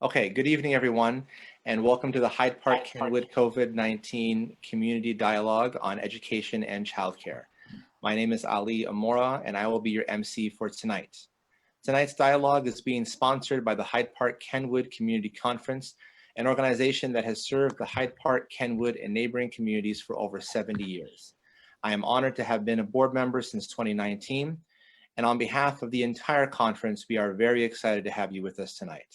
Okay, good evening, everyone, and welcome to the Hyde Park-Kenwood COVID-19 Community Dialogue on Education and Childcare. My name is Ali Ammoura, and I will be your MC for tonight. Tonight's dialogue is being sponsored by the Hyde Park-Kenwood Community Conference, an organization that has served the Hyde Park-Kenwood and neighboring communities for over 70 years. I am honored to have been a board member since 2019, and on behalf of the entire conference, we are very excited to have you with us tonight.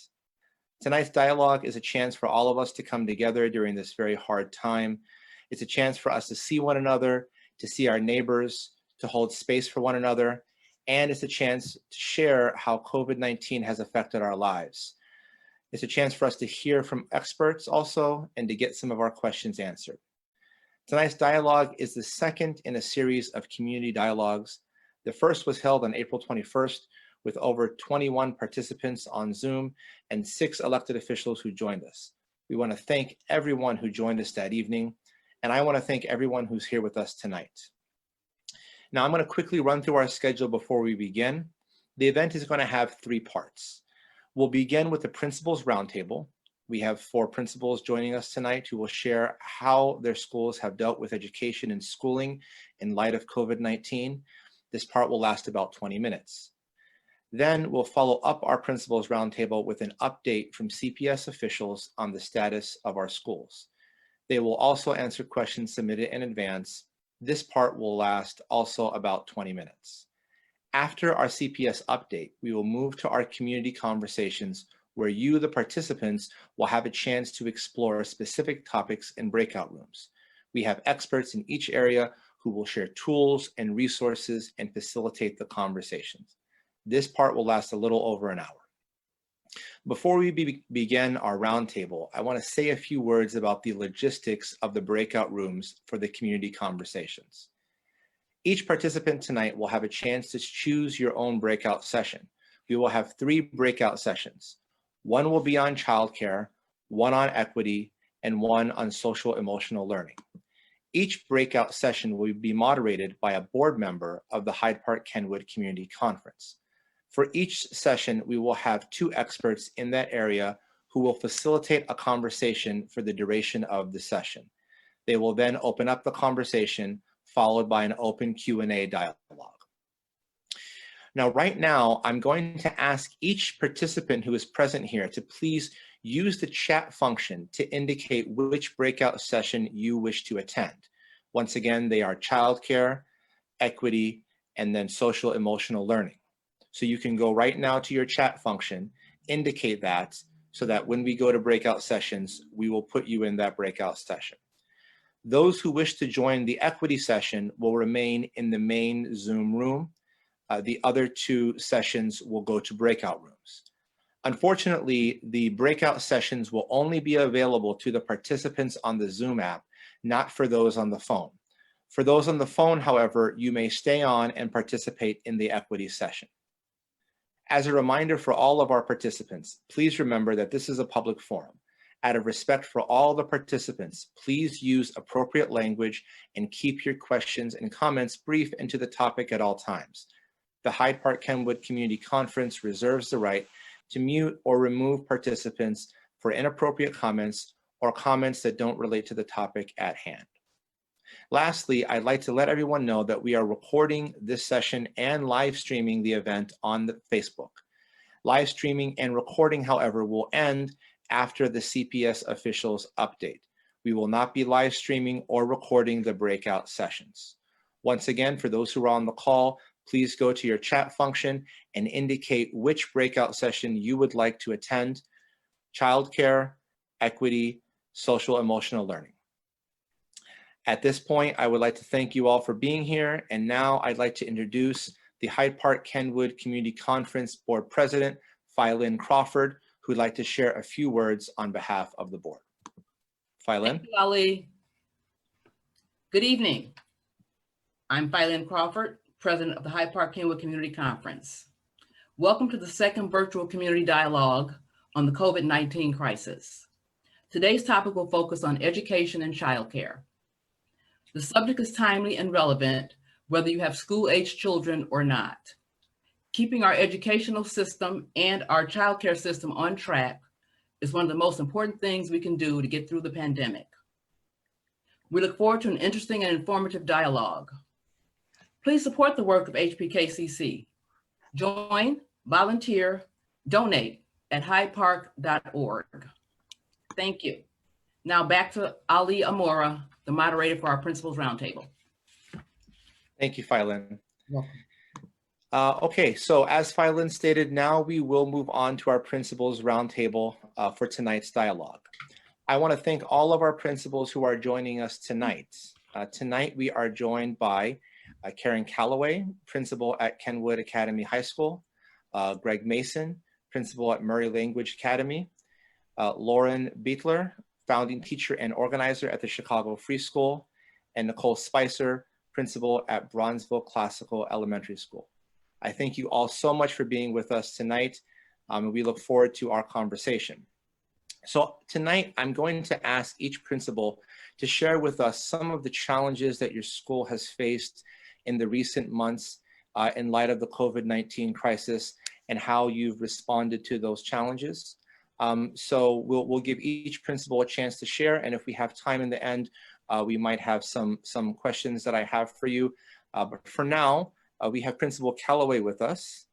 Tonight's dialogue is a chance for all of us to come together during this very hard time. It's a chance for us to see one another, to see our neighbors, to hold space for one another, and it's a chance to share how COVID-19 has affected our lives. It's a chance for us to hear from experts also and to get some of our questions answered. Tonight's dialogue is the second in a series of community dialogues. The first was held on April 21st, with over 21 participants on Zoom and 6 elected officials who joined us. We want to thank everyone who joined us that evening, and I want to thank everyone who's here with us tonight. Now I'm going to quickly run through our schedule before we begin. The event is going to have 3 parts. We'll begin with the Principals Roundtable. We have 4 principals joining us tonight who will share how their schools have dealt with education and schooling in light of COVID-19. This part will last about 20 minutes. Then we'll follow up our Principals Roundtable with an update from CPS officials on the status of our schools. They will also answer questions submitted in advance. This part will last also about 20 minutes. After our CPS update, we will move to our community conversations where you, the participants, will have a chance to explore specific topics in breakout rooms. We have experts in each area who will share tools and resources and facilitate the conversations. This part will last a little over an hour. Before we begin our roundtable, I want to say a few words about the logistics of the breakout rooms for the community conversations. Each participant tonight will have a chance to choose your own breakout session. We will have 3 breakout sessions. One will be on childcare, one on equity, and one on social emotional learning. Each breakout session will be moderated by a board member of the Hyde Park-Kenwood Community Conference. For each session, we will have 2 experts in that area who will facilitate a conversation for the duration of the session. They will then open up the conversation, followed by an open Q&A dialogue. Now, right now, I'm going to ask each participant who is present here to please use the chat function to indicate which breakout session you wish to attend. Once again, they are childcare, equity, and then social emotional learning. So you can go right now to your chat function, indicate that, so that when we go to breakout sessions, we will put you in that breakout session. Those who wish to join the equity session will remain in the main Zoom room. The other 2 sessions will go to breakout rooms. Unfortunately, the breakout sessions will only be available to the participants on the Zoom app, not for those on the phone. For those on the phone, however, you may stay on and participate in the equity session. As a reminder for all of our participants, please remember that this is a public forum. Out of respect for all the participants, please use appropriate language and keep your questions and comments brief and to the topic at all times. The Hyde Park-Kenwood Community Conference reserves the right to mute or remove participants for inappropriate comments or comments that don't relate to the topic at hand. Lastly, I'd like to let everyone know that we are recording this session and live streaming the event on the Facebook. Live streaming and recording, however, will end after the CPS officials update. We will not be live streaming or recording the breakout sessions. Once again, for those who are on the call, please go to your chat function and indicate which breakout session you would like to attend: childcare, equity, social emotional learning. At this point, I would like to thank you all for being here, and now I'd like to introduce the Hyde Park-Kenwood Community Conference Board President, Phylin Crawford, who'd like to share a few words on behalf of the board. Phylin? Thank you, Ali. Good evening. I'm Phylin Crawford, President of the Hyde Park-Kenwood Community Conference. Welcome to the second virtual community dialogue on the COVID-19 crisis. Today's topic will focus on education and childcare. The subject is timely and relevant, whether you have school-aged children or not. Keeping our educational system and our childcare system on track is one of the most important things we can do to get through the pandemic. We look forward to an interesting and informative dialogue. Please support the work of HPKCC. Join, volunteer, donate at hydepark.org. Thank you. Now back to Ali Ammoura, the moderator for our Principals Roundtable. Thank you, Phylin. Welcome. Okay, so as Phylin stated, now we will move on to our Principals Roundtable for tonight's dialogue. I want to thank all of our principals who are joining us tonight. Tonight we are joined by Karen Calloway, principal at Kenwood Academy High School, Greg Mason, principal at Murray Language Academy, Lauren Butler, founding teacher and organizer at the Chicago Free School, and Nicole Spicer, principal at Bronzeville Classical Elementary School. I thank you all so much for being with us tonight, and we look forward to our conversation. So tonight, I'm going to ask each principal to share with us some of the challenges that your school has faced in the recent months in light of the COVID-19 crisis and how you've responded to those challenges. So we'll give each principal a chance to share, and if we have time in the end, we might have some questions that I have for you. But for now, we have Principal Calloway with us.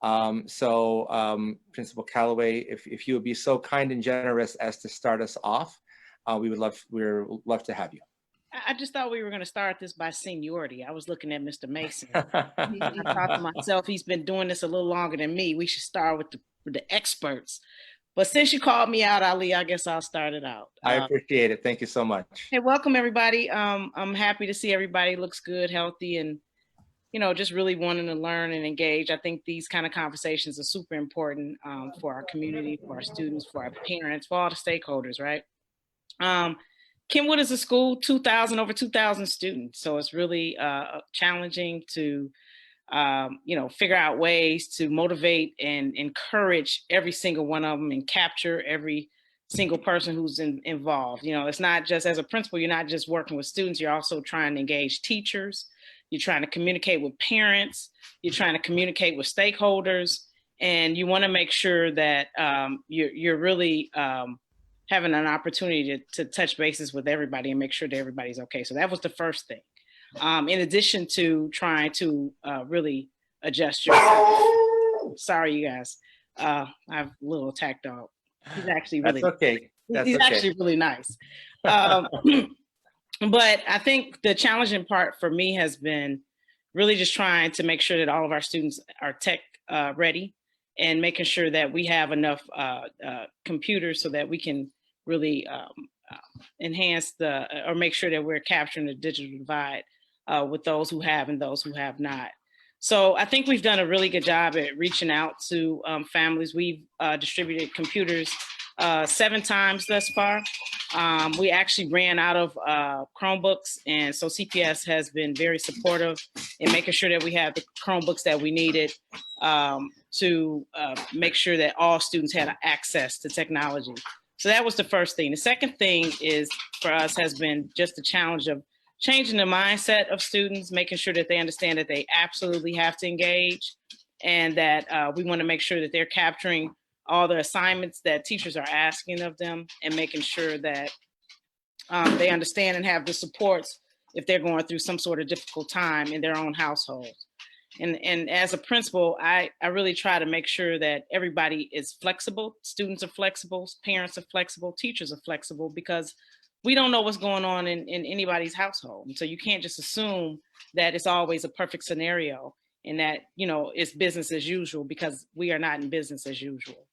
Principal Calloway, if you would be so kind and generous as to start us off, we'd love to have you. I just thought we were going to start this by seniority. I was looking at Mr. Mason. I thought to myself, he's been doing this a little longer than me. We should start with the experts. But since you called me out, Ali, I guess I'll start it out. I appreciate it. Thank you so much. Hey, welcome everybody. I'm happy to see everybody looks good, healthy, and just really wanting to learn and engage. I think these kind of conversations are super important for our community, for our students, for our parents, for all the stakeholders, right? Kenwood is a school, over 2,000 students. So it's really challenging to, figure out ways to motivate and encourage every single one of them and capture every single person who's involved. It's not just as a principal, you're not just working with students, you're also trying to engage teachers. You're trying to communicate with parents, you're trying to communicate with stakeholders, and you want to make sure that you're really having an opportunity to touch bases with everybody and make sure that everybody's okay. So that was the first thing. In addition to trying to really adjust yourself. Sorry, you guys. I have a little attack dog. He's actually really That's okay. He's actually really nice. But I think the challenging part for me has been really just trying to make sure that all of our students are tech ready and making sure that we have enough computers so that we can really enhance or make sure that we're capturing the digital divide with those who have and those who have not. So I think we've done a really good job at reaching out to families. We've distributed computers 7 times thus far. We actually ran out of Chromebooks, and so CPS has been very supportive in making sure that we have the Chromebooks that we needed to make sure that all students had access to technology. So that was the first thing. The second thing is for us has been just the challenge of changing the mindset of students, making sure that they understand that they absolutely have to engage, and that we want to make sure that they're capturing all the assignments that teachers are asking of them and making sure that they understand and have the supports if they're going through some sort of difficult time in their own households. And as a principal, I really try to make sure that everybody is flexible. Students are flexible, parents are flexible, teachers are flexible, because we don't know what's going on in anybody's household. And so you can't just assume that it's always a perfect scenario and that, it's business as usual, because we are not in business as usual.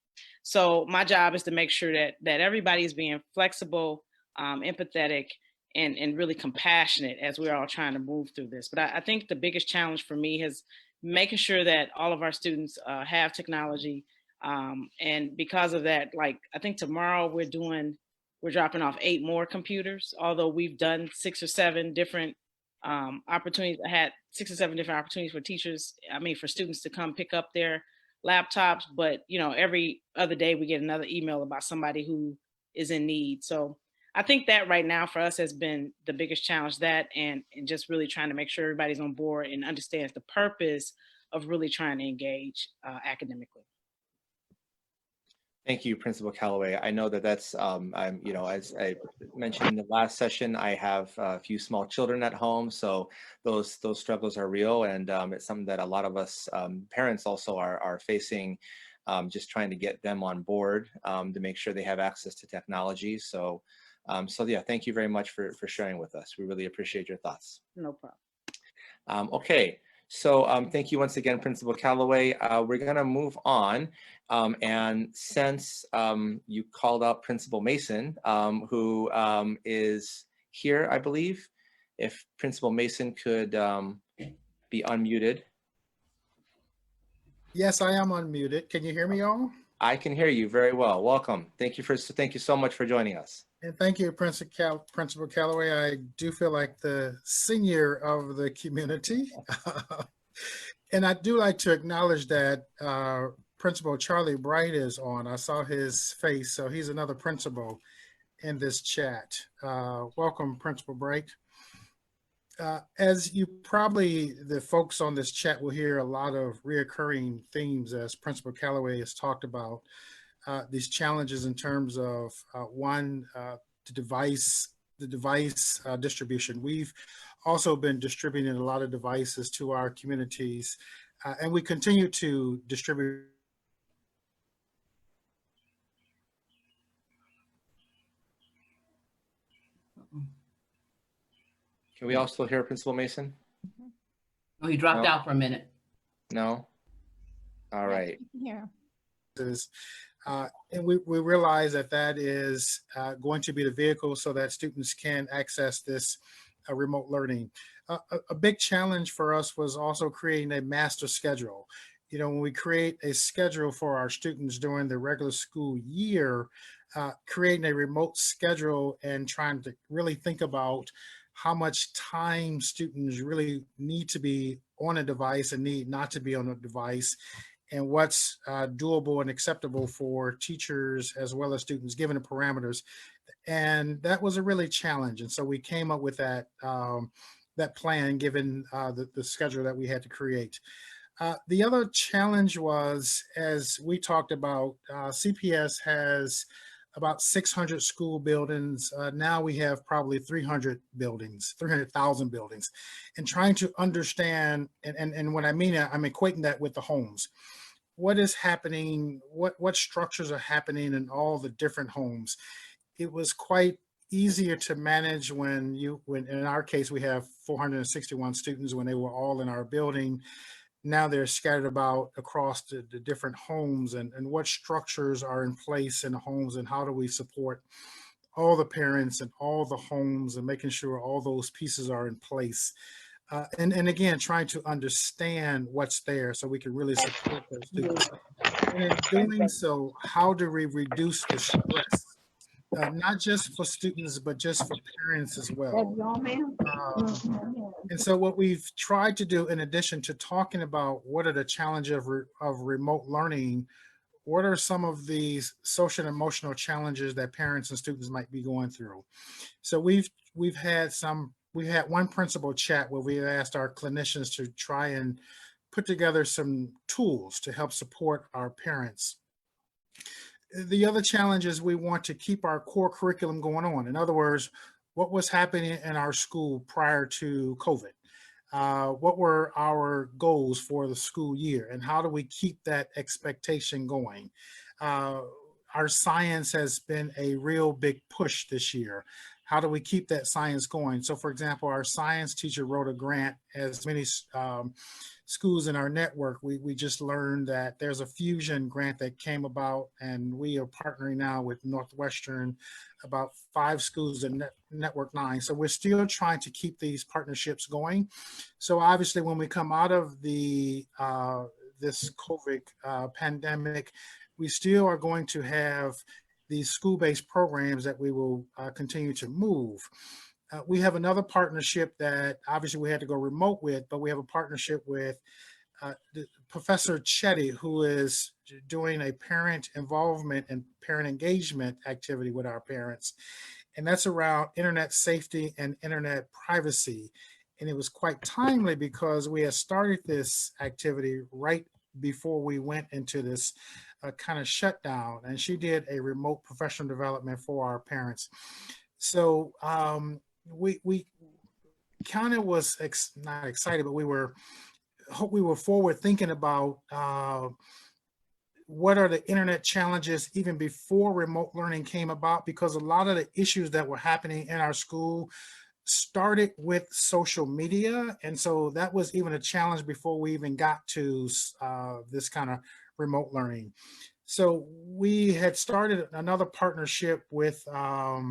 So my job is to make sure that everybody is being flexible, empathetic, and really compassionate as we're all trying to move through this. But I think the biggest challenge for me is making sure that all of our students have technology. And because of that, I think tomorrow we're dropping off 8 more computers, although we've done 6 or 7 different opportunities. I had 6 or 7 different opportunities for students to come pick up their laptops, but every other day we get another email about somebody who is in need. So I think that right now for us has been the biggest challenge, that and just really trying to make sure everybody's on board and understands the purpose of really trying to engage academically. Thank you, Principal Calloway. I know that that's, as I mentioned in the last session, I have a few small children at home, so those struggles are real, and it's something that a lot of us parents also are facing, just trying to get them on board to make sure they have access to technology. So yeah, thank you very much for sharing with us. We really appreciate your thoughts. No problem. Okay, so thank you once again, Principal Calloway. We're gonna move on. And since you called out Principal Mason, who is here, I believe, if Principal Mason could be unmuted. Yes, I am unmuted. Can you hear me all? I can hear you very well. Welcome. Thank you so much for joining us. And thank you, Principal Calloway. I do feel like the senior of the community. And I do like to acknowledge that Principal Charlie Bright is on. I saw his face, so he's another principal in this chat. Welcome, Principal Bright. As you probably, the folks on this chat will hear a lot of reoccurring themes as Principal Calloway has talked about. These challenges in terms of the device distribution. We've also been distributing a lot of devices to our communities, and we continue to distribute. Can we also hear Principal Mason? Oh, he dropped No. out for a minute. No? All right. Yeah. And we realize that is going to be the vehicle so that students can access this remote learning. A big challenge for us was also creating a master schedule. You know, when we create a schedule for our students during the regular school year, creating a remote schedule and trying to really think about how much time students really need to be on a device and need not to be on a device, and what's doable and acceptable for teachers as well as students given the parameters. And that was a really challenge. And so we came up with that, that plan given the schedule that we had to create. The other challenge was, as we talked about, CPS has about 600 school buildings. Now we have probably 300 buildings, 300,000 buildings, and trying to understand, and when I mean it, I'm equating that with the homes. What is happening, what structures are happening in all the different homes. It was quite easier to manage when in our case, we have 461 students when they were all in our building. Now they're scattered about across the different homes, and what structures are in place in the homes, and how do we support all the parents and all the homes, and making sure all those pieces are in place. And again, trying to understand what's there so we can really support those students. And in doing so, how do we reduce the stress? Not just for students, but just for parents as well. And so what we've tried to do, in addition to talking about what are the challenges of remote learning, what are some of these social and emotional challenges that parents and students might be going through? So we had one principal chat where we asked our clinicians to try and put together some tools to help support our parents. The other challenge is we want to keep our core curriculum going on. In other words, what was happening in our school prior to COVID? What were our goals for the school year, and how do we keep that expectation going? Our science has been a real big push this year. How do we keep that science going? So for example, our science teacher wrote a grant. As many schools in our network, we just learned that there's a fusion grant that came about, and we are partnering now with Northwestern, about 5 schools in Network 9. So we're still trying to keep these partnerships going. So obviously when we come out of the this COVID pandemic, we still are going to have these school-based programs that we will continue to move. We have another partnership that obviously we had to go remote with, but we have a partnership with Professor Chetty, who is doing a parent involvement and parent engagement activity with our parents. And that's around internet safety and internet privacy. And it was quite timely because we had started this activity right before we went into this kind of shut down, and she did a remote professional development for our parents. So we kind of was not excited, but we were forward thinking about what are the internet challenges even before remote learning came about, because a lot of the issues that were happening in our school started with social media. And so that was even a challenge before we even got to this kind of remote learning. So we had started another partnership with a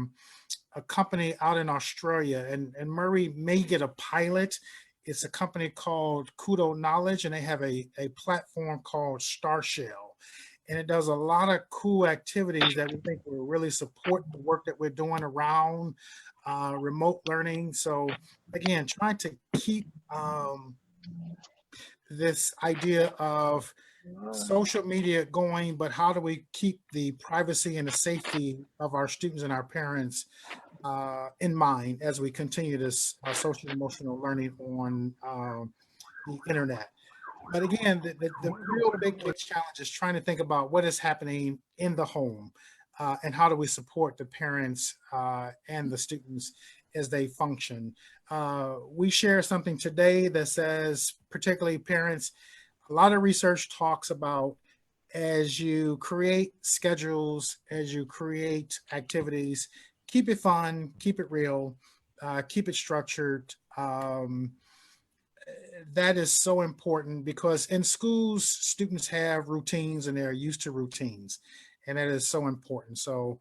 company out in Australia, and Murray may get a pilot. It's a company called Kudo Knowledge, and they have a platform called StarShell. And it does a lot of cool activities that we think will really support the work that we're doing around remote learning. So again, trying to keep this idea of social media going, but how do we keep the privacy and the safety of our students and our parents in mind as we continue this social emotional learning on the internet. But again, the real big challenge is trying to think about what is happening in the home and how do we support the parents and the students as they function. We share something today that says, particularly parents, a lot of research talks about as you create schedules, as you create activities, keep it fun, keep it real, keep it structured. That is so important because in schools, students have routines and they're used to routines, and that is so important. So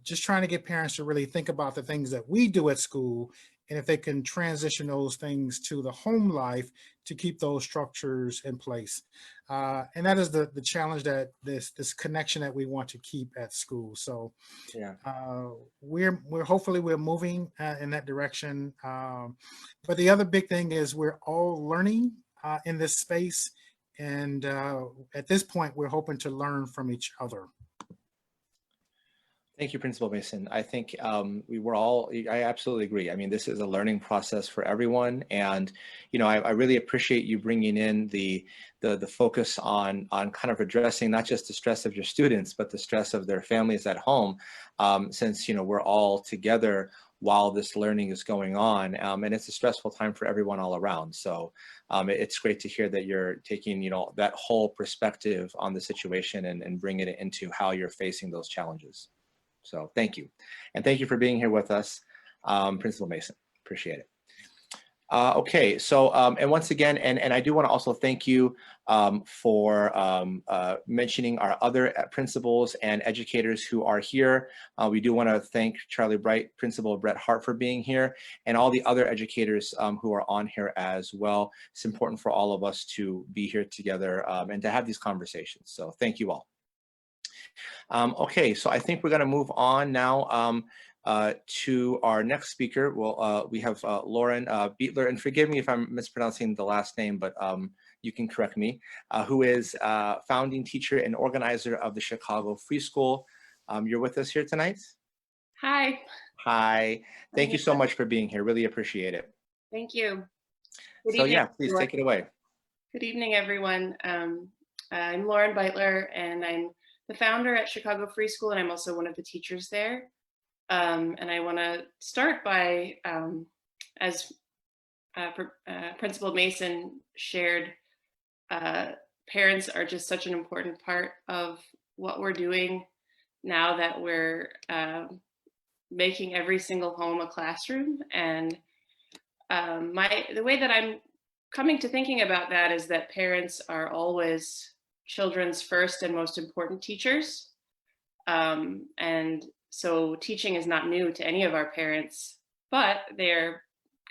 just trying to get parents to really think about the things that we do at school, and if they can transition those things to the home life to keep those structures in place. And that is the challenge, that this connection that we want to keep at school. So Yeah. we're hopefully we're moving in that direction. But the other big thing is we're all learning in this space. And at this point, we're hoping to learn from each other. Thank you, Principal Mason. I think I absolutely agree. I mean, this is a learning process for everyone. And, I really appreciate you bringing in the focus on kind of addressing not just the stress of your students, but the stress of their families at home, since, we're all together while this learning is going on. And it's a stressful time for everyone all around. So it's great to hear that you're taking, that whole perspective on the situation and bringing it into how you're facing those challenges. So thank you. And thank you for being here with us, Principal Mason. Appreciate it. Okay, so, and once again, and I do want to also thank you for mentioning our other principals and educators who are here. We do want to thank Charlie Bright, Principal Brett Hart, for being here, and all the other educators who are on here as well. It's important for all of us to be here together and to have these conversations. So thank you all. Okay, so I think we're going to move on now to our next speaker. Well, we have Lauren Butler, and forgive me if I'm mispronouncing the last name, but you can correct me, who is founding teacher and organizer of the Chicago Free School. You're with us here tonight? Hi. Hi. Thank you so much for being here. Really appreciate it. Thank you. So yeah, please take it away. Good evening, everyone. I'm Lauren Butler, and I'm the founder at Chicago Free School, and I'm also one of the teachers there. And I want to start by, as Principal Mason shared, parents are just such an important part of what we're doing now that we're making every single home a classroom. And the way that I'm coming to thinking about that is that parents are always children's first and most important teachers. And so teaching is not new to any of our parents, but they're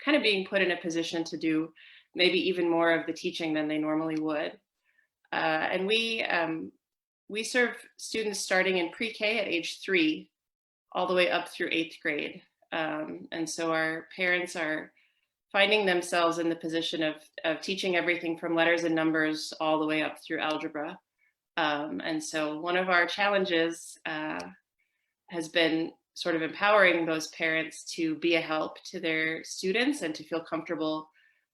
kind of being put in a position to do maybe even more of the teaching than they normally would. And we serve students starting in pre-K at age 3, all the way up through 8th grade. And so our parents are finding themselves in the position of teaching everything from letters and numbers all the way up through algebra. And so one of our challenges has been sort of empowering those parents to be a help to their students and to feel comfortable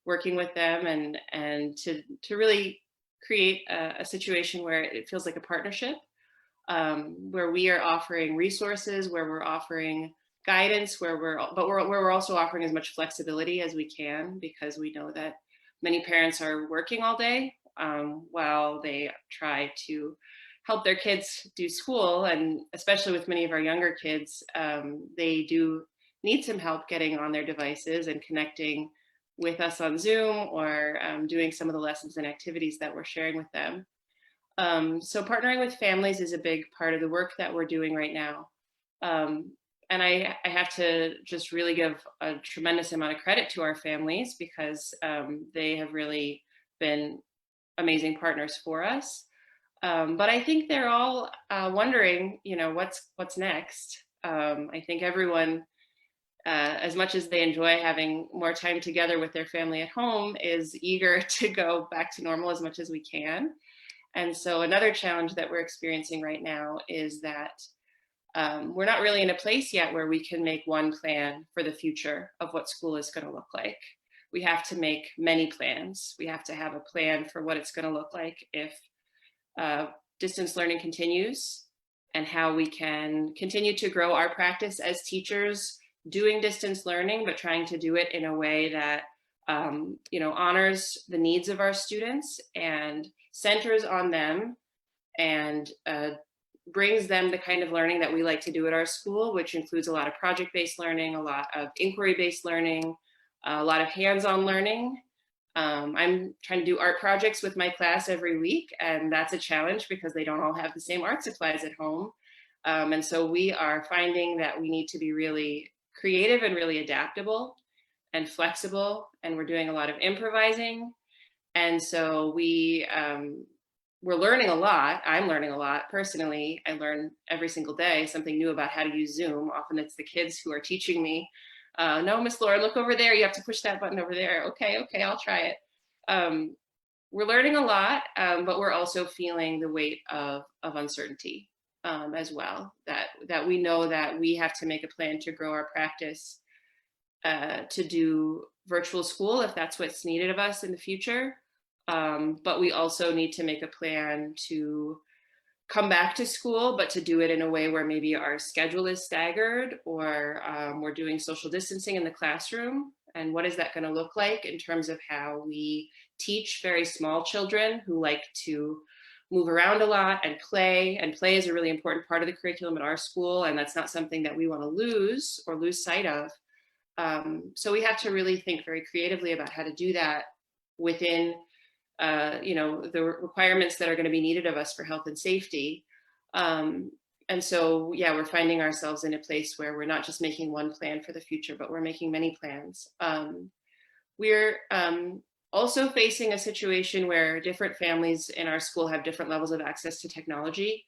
working with them and to really create a situation where it feels like a partnership, where we are offering resources, where we're offering guidance, where we're also offering as much flexibility as we can, because we know that many parents are working all day while they try to help their kids do school. And especially with many of our younger kids, they do need some help getting on their devices and connecting with us on Zoom, or doing some of the lessons and activities that we're sharing with them. So partnering with families is a big part of the work that we're doing right now. And I have to just really give a tremendous amount of credit to our families, because they have really been amazing partners for us. But I think they're all wondering, what's next. I think everyone, as much as they enjoy having more time together with their family at home, is eager to go back to normal as much as we can. And so another challenge that we're experiencing right now is that we're not really in a place yet where we can make one plan for the future of what school is going to look like. We have to make many plans. We have to have a plan for what it's going to look like if distance learning continues, and how we can continue to grow our practice as teachers doing distance learning, but trying to do it in a way that honors the needs of our students and centers on them, and brings them the kind of learning that we like to do at our school, which includes a lot of project-based learning, a lot of inquiry-based learning, a lot of hands-on learning. I'm trying to do art projects with my class every week, and that's a challenge because they don't all have the same art supplies at home. And so we are finding that we need to be really creative and really adaptable and flexible, and we're doing a lot of improvising. And so we're learning a lot. I'm learning a lot personally. I learn every single day something new about how to use Zoom. Often it's the kids who are teaching me. No, Miss Laura, look over there. You have to push that button over there. Okay, I'll try it. We're learning a lot, but we're also feeling the weight of uncertainty as well. That we know that we have to make a plan to grow our practice, to do virtual school if that's what's needed of us in the future. But we also need to make a plan to come back to school, but to do it in a way where maybe our schedule is staggered, or we're doing social distancing in the classroom. And what is that going to look like in terms of how we teach very small children who like to move around a lot and play is a really important part of the curriculum at our school. And that's not something that we want to lose sight of. So we have to really think very creatively about how to do that within the requirements that are going to be needed of us for health and safety. And so, yeah, we're finding ourselves in a place where we're not just making one plan for the future, but we're making many plans. We're also facing a situation where different families in our school have different levels of access to technology.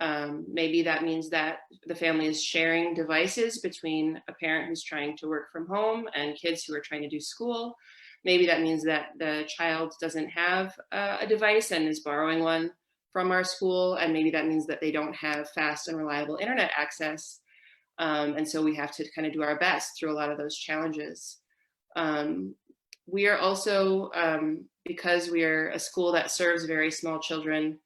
Maybe that means that the family is sharing devices between a parent who's trying to work from home and kids who are trying to do school. Maybe that means that the child doesn't have a device and is borrowing one from our school. And maybe that means that they don't have fast and reliable internet access. And so we have to kind of do our best through a lot of those challenges. We are also, because we are a school that serves very small children,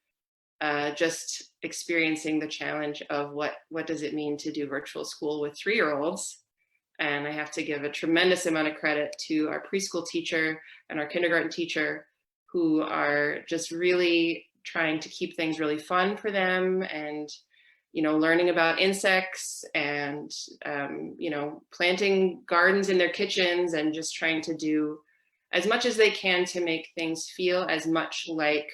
just experiencing the challenge of what does it mean to do virtual school with 3-year-olds. And I have to give a tremendous amount of credit to our preschool teacher and our kindergarten teacher, who are just really trying to keep things really fun for them, and, learning about insects and, planting gardens in their kitchens, and just trying to do as much as they can to make things feel as much like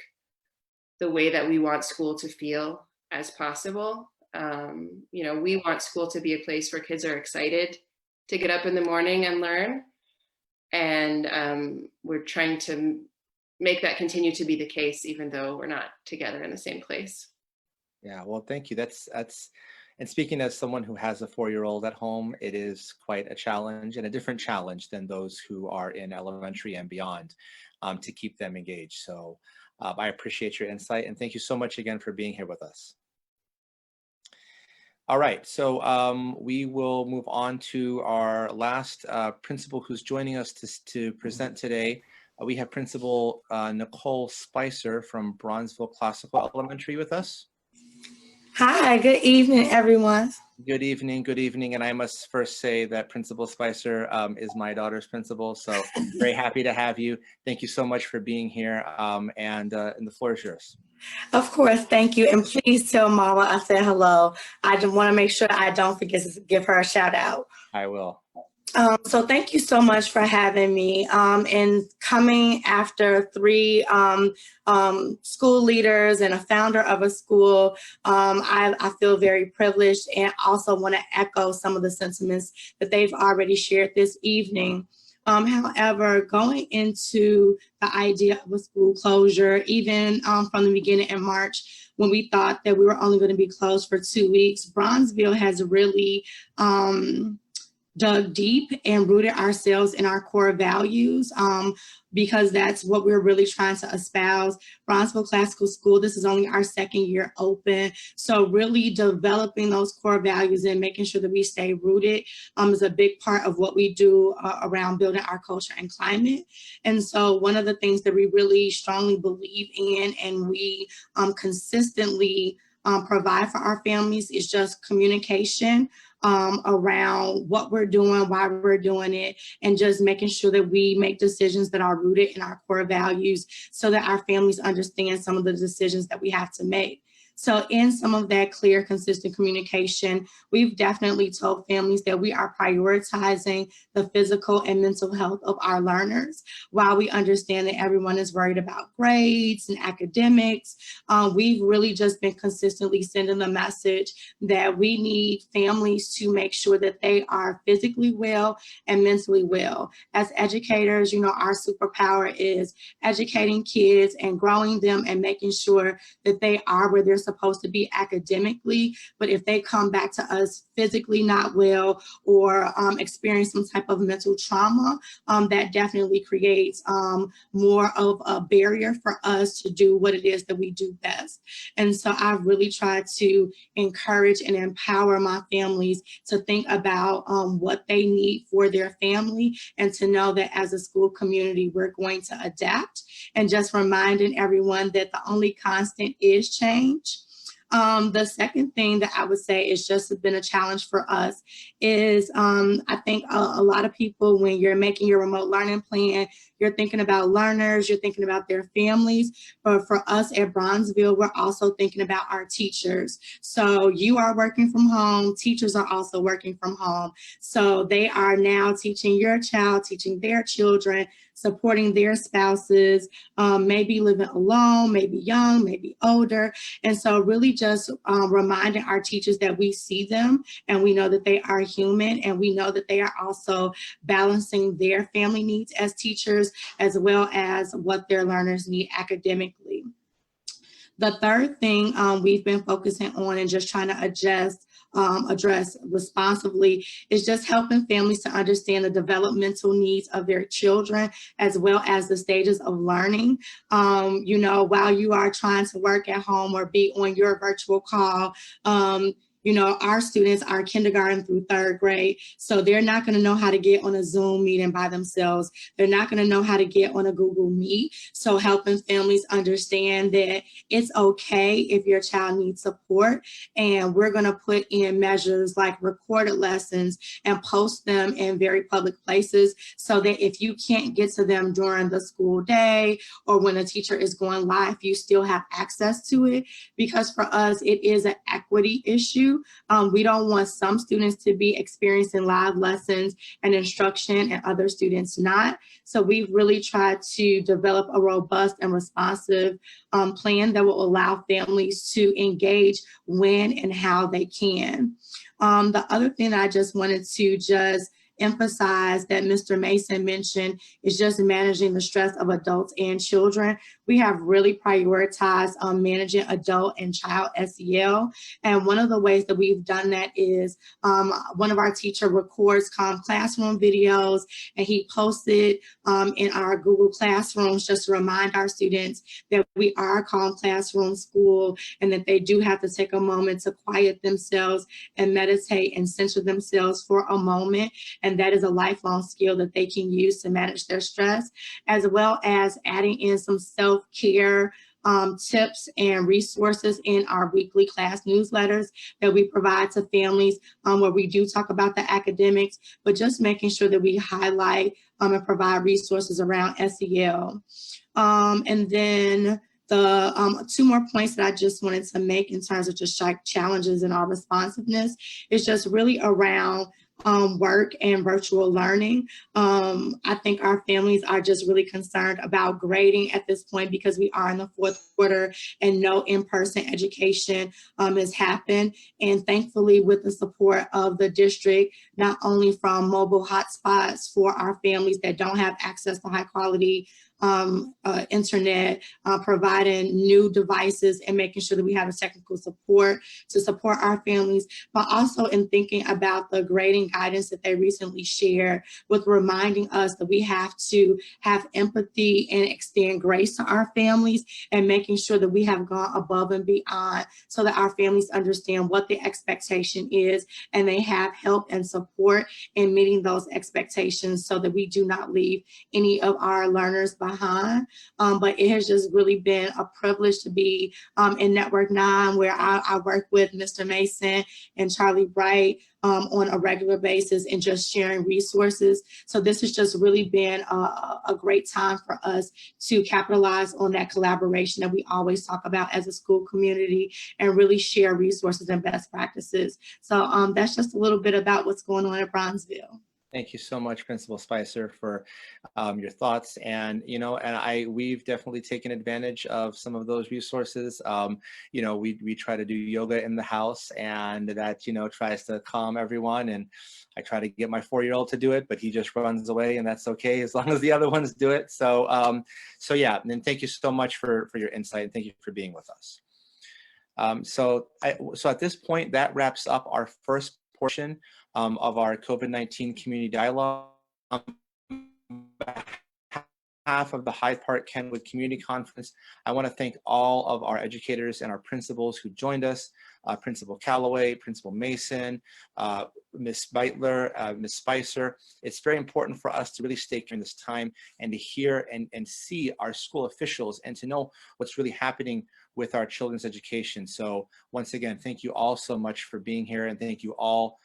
the way that we want school to feel as possible. We want school to be a place where kids are excited to get up in the morning and learn. And we're trying to make that continue to be the case, even though we're not together in the same place. Yeah, well, thank you. That's, and speaking as someone who has a 4-year-old at home, it is quite a challenge, and a different challenge than those who are in elementary and beyond, to keep them engaged. So I appreciate your insight, and thank you so much again for being here with us. All right, so we will move on to our last principal who's joining us to present today We have Principal Nicole Spicer from Bronzeville Classical Elementary with us. Hi, good evening, everyone. Good evening, good evening. And I must first say that Principal Spicer is my daughter's principal, so very happy to have you. Thank you so much for being here, and the floor is yours. Of course, thank you. And please tell Mama I said hello. I just want to make sure I don't forget to give her a shout out. I will. So thank you so much for having me, and coming after 3 school leaders and a founder of a school. I feel very privileged, and also want to echo some of the sentiments that they've already shared this evening. However, going into the idea of a school closure, even from the beginning in March, when we thought that we were only going to be closed for 2 weeks, Bronzeville has really dug deep and rooted ourselves in our core values, because that's what we're really trying to espouse. Bronzeville Classical School, this is only our 2nd year open. So really developing those core values and making sure that we stay rooted is a big part of what we do around building our culture and climate. And so one of the things that we really strongly believe in, and we consistently provide for our families, is just communication around what we're doing, why we're doing it, and just making sure that we make decisions that are rooted in our core values so that our families understand some of the decisions that we have to make. So in some of that clear, consistent communication, we've definitely told families that we are prioritizing the physical and mental health of our learners. While we understand that everyone is worried about grades and academics, we've really just been consistently sending the message that we need families to make sure that they are physically well and mentally well. As educators, our superpower is educating kids and growing them and making sure that they are where they're supposed to be academically, but if they come back to us physically not well or experience some type of mental trauma, that definitely creates more of a barrier for us to do what it is that we do best. And so I've really tried to encourage and empower my families to think about what they need for their family, and to know that as a school community, we're going to adapt, and just reminding everyone that the only constant is change. The second thing that I would say is just been a challenge for us is I think a lot of people, when you're making your remote learning plan, you're thinking about learners, you're thinking about their families. But for us at Bronzeville, we're also thinking about our teachers. So you are working from home, teachers are also working from home. So they are now teaching your child, teaching their children, supporting their spouses, maybe living alone, maybe young, maybe older. And so really just reminding our teachers that we see them and we know that they are human, and we know that they are also balancing their family needs as teachers as well as what their learners need academically. The third thing we've been focusing on and just trying to address responsibly is just helping families to understand the developmental needs of their children as well as the stages of learning. While you are trying to work at home or be on your virtual call, our students are kindergarten through 3rd grade, so they're not going to know how to get on a Zoom meeting by themselves. They're not going to know how to get on a Google Meet. So helping families understand that it's okay if your child needs support, and we're going to put in measures like recorded lessons and post them in very public places, so that if you can't get to them during the school day or when a teacher is going live, you still have access to it. Because for us, it is an equity issue. We don't want some students to be experiencing live lessons and instruction and other students not. So we've really tried to develop a robust and responsive plan that will allow families to engage when and how they can. The other thing that I just wanted to emphasize that Mr. Mason mentioned is just managing the stress of adults and children. we have really prioritized managing adult and child SEL. And one of the ways that we've done that is one of our teachers records classroom videos, and he posted in our Google Classrooms just to remind our students that we are a calm classroom school and that they do have to take a moment to quiet themselves and meditate and center themselves for a moment. And that is a lifelong skill that they can use to manage their stress, as well as adding in some self-care tips and resources in our weekly class newsletters that we provide to families, where we do talk about the academics, but just making sure that we highlight and provide resources around SEL. And then the two more points that I just wanted to make in terms of just challenges in our responsiveness is just really around work and virtual learning. I think our families are just really concerned about grading at this point because we are in the fourth quarter and no in-person education has happened. And thankfully, with the support of the district, not only from mobile hotspots for our families that don't have access to high quality internet, providing new devices and making sure that we have the technical support to support our families, but also in thinking about the grading guidance that they recently shared with reminding us that we have to have empathy and extend grace to our families, and making sure that we have gone above and beyond so that our families understand what the expectation is and they have help and support in meeting those expectations so that we do not leave any of our learners behind. But it has just really been a privilege to be in Network 9, where I work with Mr. Mason and Charlie Bright on a regular basis and just sharing resources. So this has just really been a great time for us to capitalize on that collaboration that we always talk about as a school community and really share resources and best practices. So that's just a little bit about what's going on at Bronzeville. Thank you so much, Principal Spicer, for your thoughts. And, we've definitely taken advantage of some of those resources. We try to do yoga in the house, and that, tries to calm everyone. And I try to get my 4-year-old to do it, but he just runs away, and that's okay as long as the other ones do it. So yeah, and thank you so much for your insight, and thank you for being with us. So at this point, that wraps up our first portion of our COVID-19 community dialogue. On behalf of the Hyde Park-Kenwood Community Conference, I want to thank all of our educators and our principals who joined us, Principal Calloway, Principal Mason, Ms. Butler, Ms. Spicer. It's very important for us to really stay during this time and to hear and see our school officials and to know what's really happening with our children's education. So once again, thank you all so much for being here, and thank you all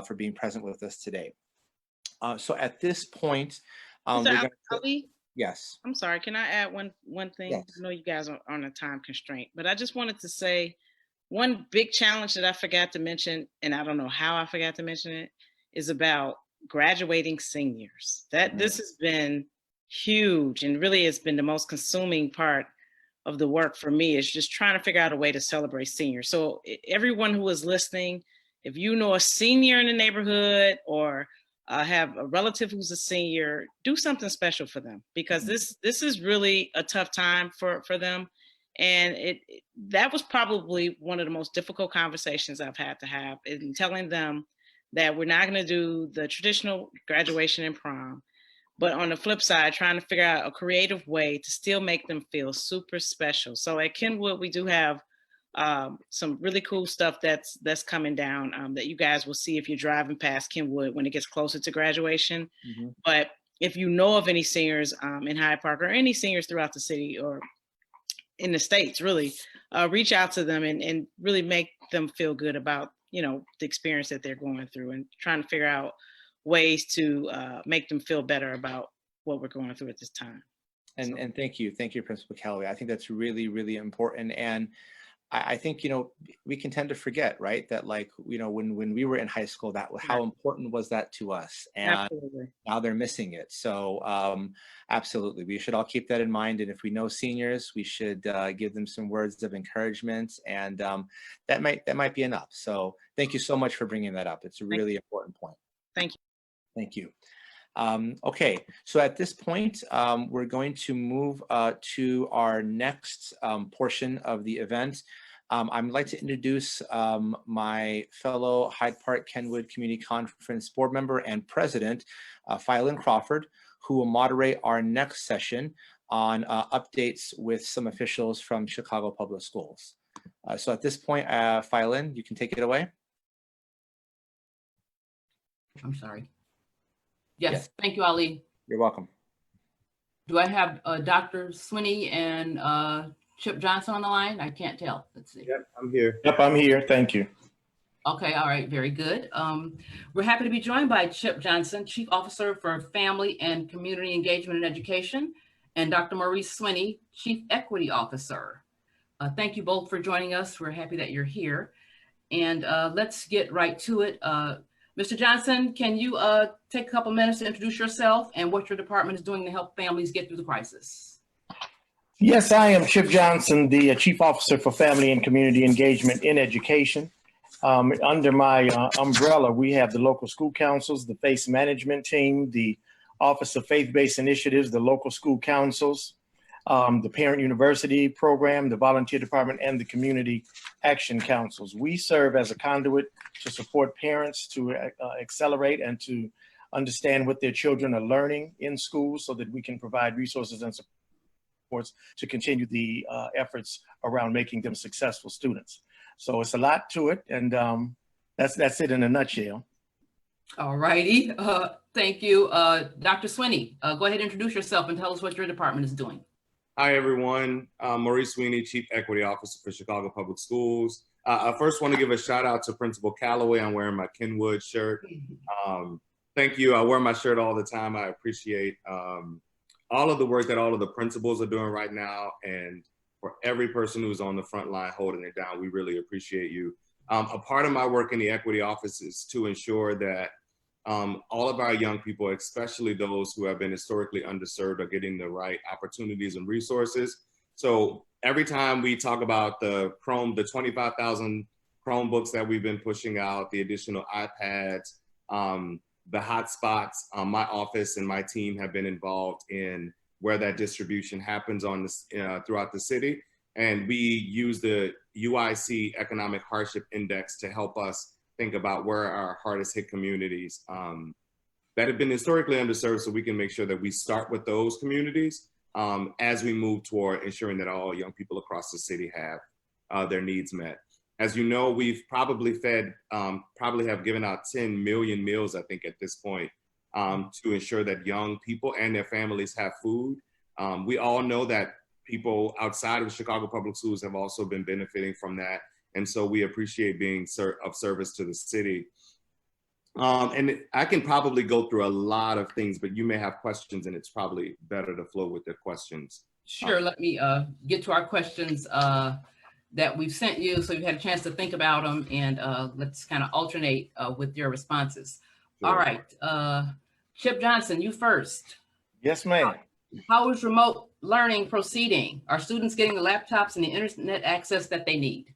for being present with us today. So at this point, Ali? Yes. I'm sorry, can I add one thing? Yes. I know you guys are on a time constraint, but I just wanted to say one big challenge that I forgot to mention, and I don't know how I forgot to mention it, is about graduating seniors. This has been huge, and really it's been the most consuming part of the work for me, is just trying to figure out a way to celebrate seniors. So everyone who is listening, if you know a senior in the neighborhood or have a relative who's a senior, do something special for them, because this is really a tough time for them. And that was probably one of the most difficult conversations I've had to have, in telling them that we're not going to do the traditional graduation and prom, but on the flip side, trying to figure out a creative way to still make them feel super special. So at Kenwood, we do have some really cool stuff that's coming down that you guys will see if you're driving past Kenwood when it gets closer to graduation. But if you know of any seniors in Hyde Park, or any seniors throughout the city or in the States, really, reach out to them and really make them feel good about, the experience that they're going through, and trying to figure out ways to make them feel better about what we're going through at this time. And thank you, Principal Calloway. I think that's really, really important. And I think, we can tend to forget, right, that when we were in high school, how important was that to us? And Absolutely. Now they're missing it. So absolutely, we should all keep that in mind. And if we know seniors, we should give them some words of encouragement, and that might be enough. So thank you so much for bringing that up. It's a really important point. Thank you. Thank you. Okay, so at this point, we're going to move to our next portion of the event. I'd like to introduce my fellow Hyde Park-Kenwood Community Conference board member and president, Phylon Crawford, who will moderate our next session on updates with some officials from Chicago Public Schools. So at this point, Phylon, you can take it away. I'm sorry. Yes, Yes. thank you, Ali. You're welcome. Do I have Dr. Swinney and Chip Johnson on the line? I can't tell. Let's see. Yep, I'm here. Yep, I'm here. Thank you. Okay, all right, very good. We're happy to be joined by Chip Johnson, Chief Officer for Family and Community Engagement and Education, and Dr. Maurice Swinney, Chief Equity Officer. Thank you both for joining us. We're happy that you're here. And let's get right to it. Mr. Johnson, can you take a couple minutes to introduce yourself and what your department is doing to help families get through the crisis? Yes, I am Chip Johnson, the Chief Officer for Family and Community Engagement in Education. Under my umbrella, we have the local school councils, the FACE management team, the Office of Faith-Based Initiatives, the local school councils, the Parent University program, the volunteer department, and the community action councils. We serve as a conduit to support parents to accelerate and to understand what their children are learning in school so that we can provide resources and supports to continue the efforts around making them successful students. So it's a lot to it, and that's it in a nutshell. All righty, thank you. Dr. Swinney, go ahead and introduce yourself and tell us what your department is doing. Hi, everyone. Maurice Swinney, Chief Equity Officer for Chicago Public Schools. I first want to give a shout out to Principal Calloway. I'm wearing my Kenwood shirt. Thank you. I wear my shirt all the time. I appreciate all of the work that all of the principals are doing right now. And for every person who's on the front line holding it down, we really appreciate you. A part of my work in the Equity Office is to ensure that all of our young people, especially those who have been historically underserved, are getting the right opportunities and resources. So every time we talk about the 25,000 Chromebooks that we've been pushing out, the additional iPads, the hotspots, my office and my team have been involved in where that distribution happens on this, throughout the city. And we use the UIC Economic Hardship Index to help us think about where are our hardest hit communities that have been historically underserved, so we can make sure that we start with those communities as we move toward ensuring that all young people across the city have their needs met. As you know, we've probably have given out 10 million meals, I think, at this point, to ensure that young people and their families have food. We all know that people outside of Chicago Public Schools have also been benefiting from that. And so we appreciate being of service to the city. And I can probably go through a lot of things, but you may have questions, and it's probably better to flow with the questions. Sure, let me get to our questions that we've sent you, so you've had a chance to think about them, and let's kind of alternate with your responses. Sure. All right, Chip Johnson, you first. Yes, ma'am. How is remote learning proceeding? Are students getting the laptops and the internet access that they need?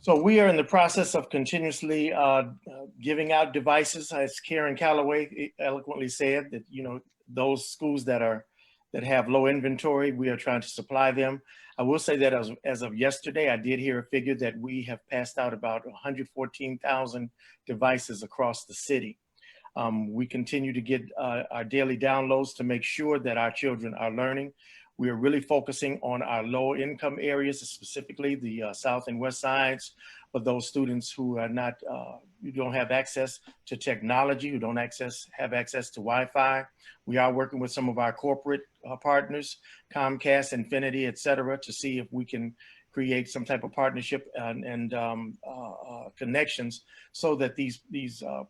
So we are in the process of continuously giving out devices, as Karen Calloway eloquently said, that, you know, those schools that have low inventory, we are trying to supply them. I will say that as of yesterday, I did hear a figure that we have passed out about 114,000 devices across the city. We continue to get our daily downloads to make sure that our children are learning. We are really focusing on our low income areas, specifically the south and west sides, for those students who are not, who don't have access to technology, who don't have access to Wi-Fi. We are working with some of our corporate partners, Comcast, Infinity, et cetera, to see if we can create some type of partnership and connections so that these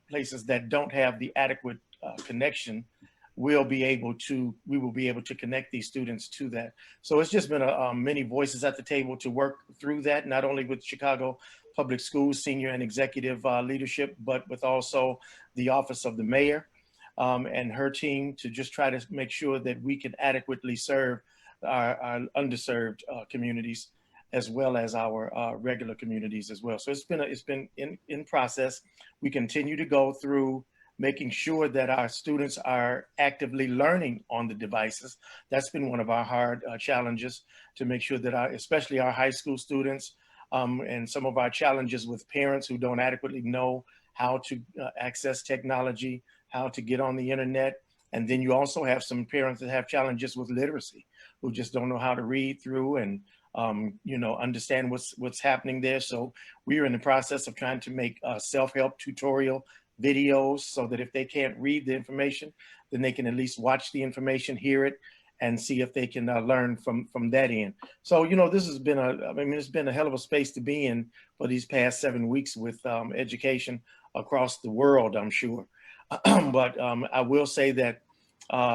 places that don't have the adequate connection we will be able to connect these students to that. So it's just been many voices at the table to work through that, not only with Chicago Public Schools senior and executive leadership, but with also the Office of the Mayor and her team to just try to make sure that we can adequately serve our underserved communities as well as our regular communities as well. So it's been in process. We continue to go through making sure that our students are actively learning on the devices. That's been one of our hard challenges, to make sure that especially our high school students, and some of our challenges with parents who don't adequately know how to access technology, how to get on the internet. And then you also have some parents that have challenges with literacy, who just don't know how to read through and understand what's happening there. So we are in the process of trying to make self-help tutorial videos, so that if they can't read the information, then they can at least watch the information, hear it, and see if they can learn from that end. So, this has been it's been a hell of a space to be in for these past 7 weeks with education across the world, I'm sure. But I will say that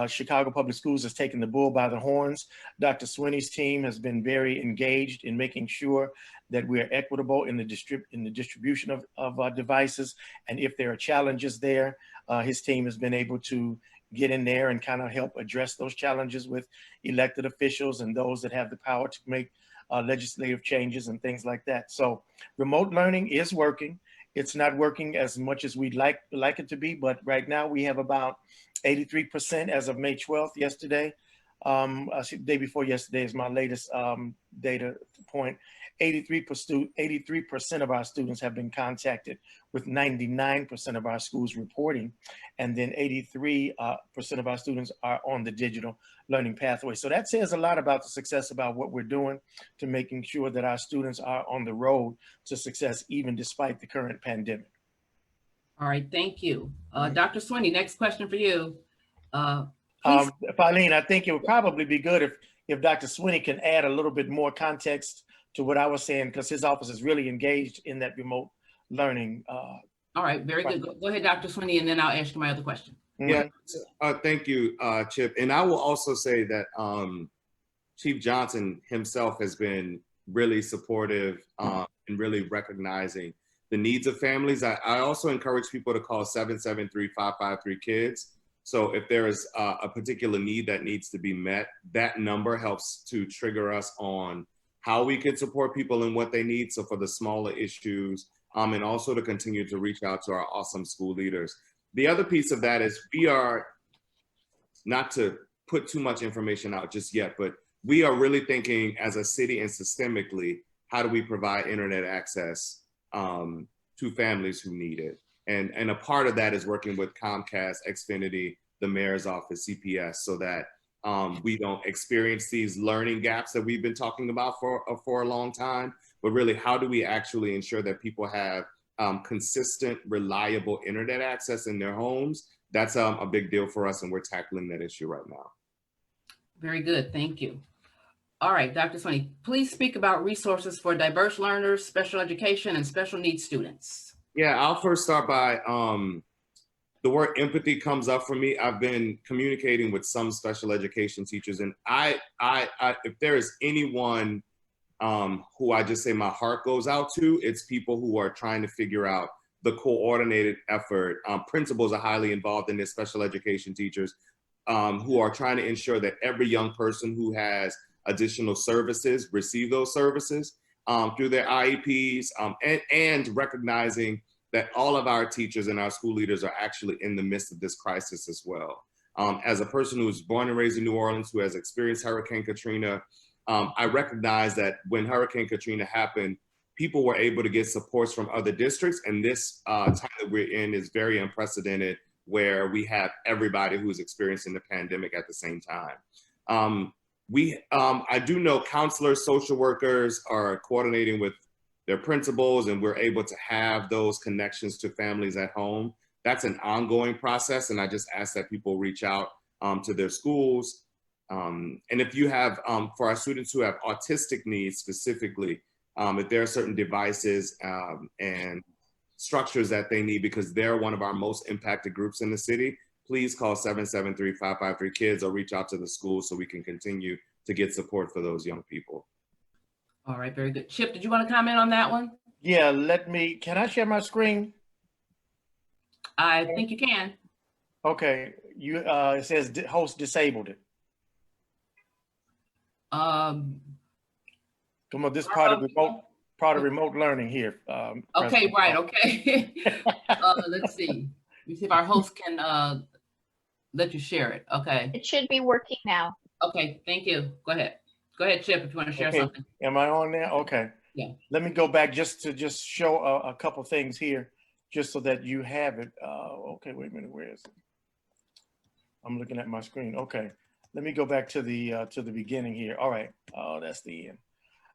Chicago Public Schools has taken the bull by the horns. Dr. Swinney's team has been very engaged in making sure that we are equitable in the distribution of devices. And if there are challenges there, his team has been able to get in there and kind of help address those challenges with elected officials and those that have the power to make legislative changes and things like that. So remote learning is working. It's not working as much as we'd like it to be, but right now we have about 83% as of May 12th, yesterday. The day before yesterday is my latest data point. 83% of our students have been contacted, with 99% of our schools reporting, and then 83% of our students are on the digital learning pathway. So that says a lot about the success, about what we're doing to making sure that our students are on the road to success, even despite the current pandemic. All right, thank you. Dr. Swinney, next question for you. Pauline, I think it would probably be good if Dr. Swinney can add a little bit more context to what I was saying, because his office is really engaged in that remote learning. All right, very good. Go ahead, Dr. Swinney, and then I'll ask you my other question. Yeah, thank you, Chip. And I will also say that Chief Johnson himself has been really supportive and really recognizing the needs of families. I also encourage people to call 773-553-KIDS. So if there is a particular need that needs to be met, that number helps to trigger us on how we can support people and what they need. So for the smaller issues, and also to continue to reach out to our awesome school leaders. The other piece of that is, we are, not to put too much information out just yet, but we are really thinking as a city and systemically, how do we provide internet access to families who need it? And a part of that is working with Comcast, Xfinity, the mayor's office, CPS, so that we don't experience these learning gaps that we've been talking about for a long time, but really, how do we actually ensure that people have consistent, reliable internet access in their homes? That's a big deal for us, and we're tackling that issue right now. Very good, thank you. All right, Dr. Swinney, please speak about resources for diverse learners, special education, and special needs students. Yeah, I'll first start by, the word empathy comes up for me. I've been communicating with some special education teachers, and if there is anyone who I just say my heart goes out to, it's people who are trying to figure out the coordinated effort. Principals are highly involved in this, special education teachers who are trying to ensure that every young person who has additional services receive those services through their IEPs, and recognizing that all of our teachers and our school leaders are actually in the midst of this crisis as well. As a person who was born and raised in New Orleans, who has experienced Hurricane Katrina, I recognize that when Hurricane Katrina happened, people were able to get supports from other districts, and this time that we're in is very unprecedented, where we have everybody who's experiencing the pandemic at the same time. I do know counselors, social workers are coordinating with their principals, and we're able to have those connections to families at home. That's an ongoing process, and I just ask that people reach out to their schools. And if you have, for our students who have autistic needs specifically, if there are certain devices and structures that they need because they're one of our most impacted groups in the city, please call 773-553-KIDS or reach out to the school so we can continue to get support for those young people. All right, very good. Chip, did you want to comment on that one? Yeah, can I share my screen? I think you can. Okay, it says host disabled it. Come on, this part of remote learning here. Okay, right, okay. Let's see. see if our host can let you share it. Okay. It should be working now. Okay, thank you. Go ahead. Go ahead, Chip, if you want to share Okay. something. Am I on there? Okay. Yeah. Let me go back just to show a couple things here, just so that you have it. Okay, wait a minute, where is it? I'm looking at my screen. Okay, let me go back to the beginning here. All right, oh, that's the end.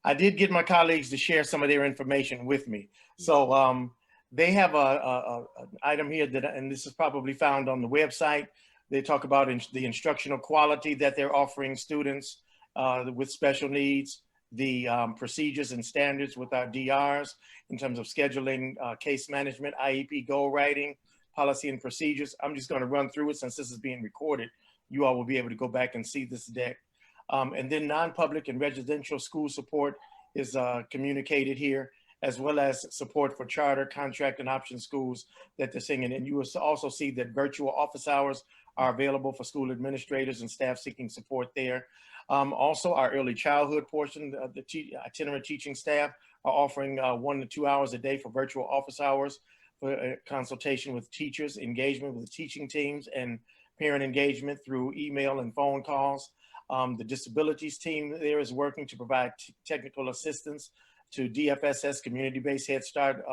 I did get my colleagues to share some of their information with me. So they have an item here that, and this is probably found on the website. They talk about the instructional quality that they're offering students with special needs, the procedures and standards with our DRs in terms of scheduling, case management, IEP goal writing, policy and procedures. I'm just going to run through it since this is being recorded. You all will be able to go back and see this deck. And then non-public and residential school support is communicated here, as well as support for charter, contract, and option schools that they're singing. And you will also see that virtual office hours are available for school administrators and staff seeking support there. Also, our early childhood portion, the itinerant teaching staff are offering 1 to 2 hours a day for virtual office hours for consultation with teachers, engagement with teaching teams, and parent engagement through email and phone calls. The disabilities team there is working to provide technical assistance to DFSS, community-based Head Start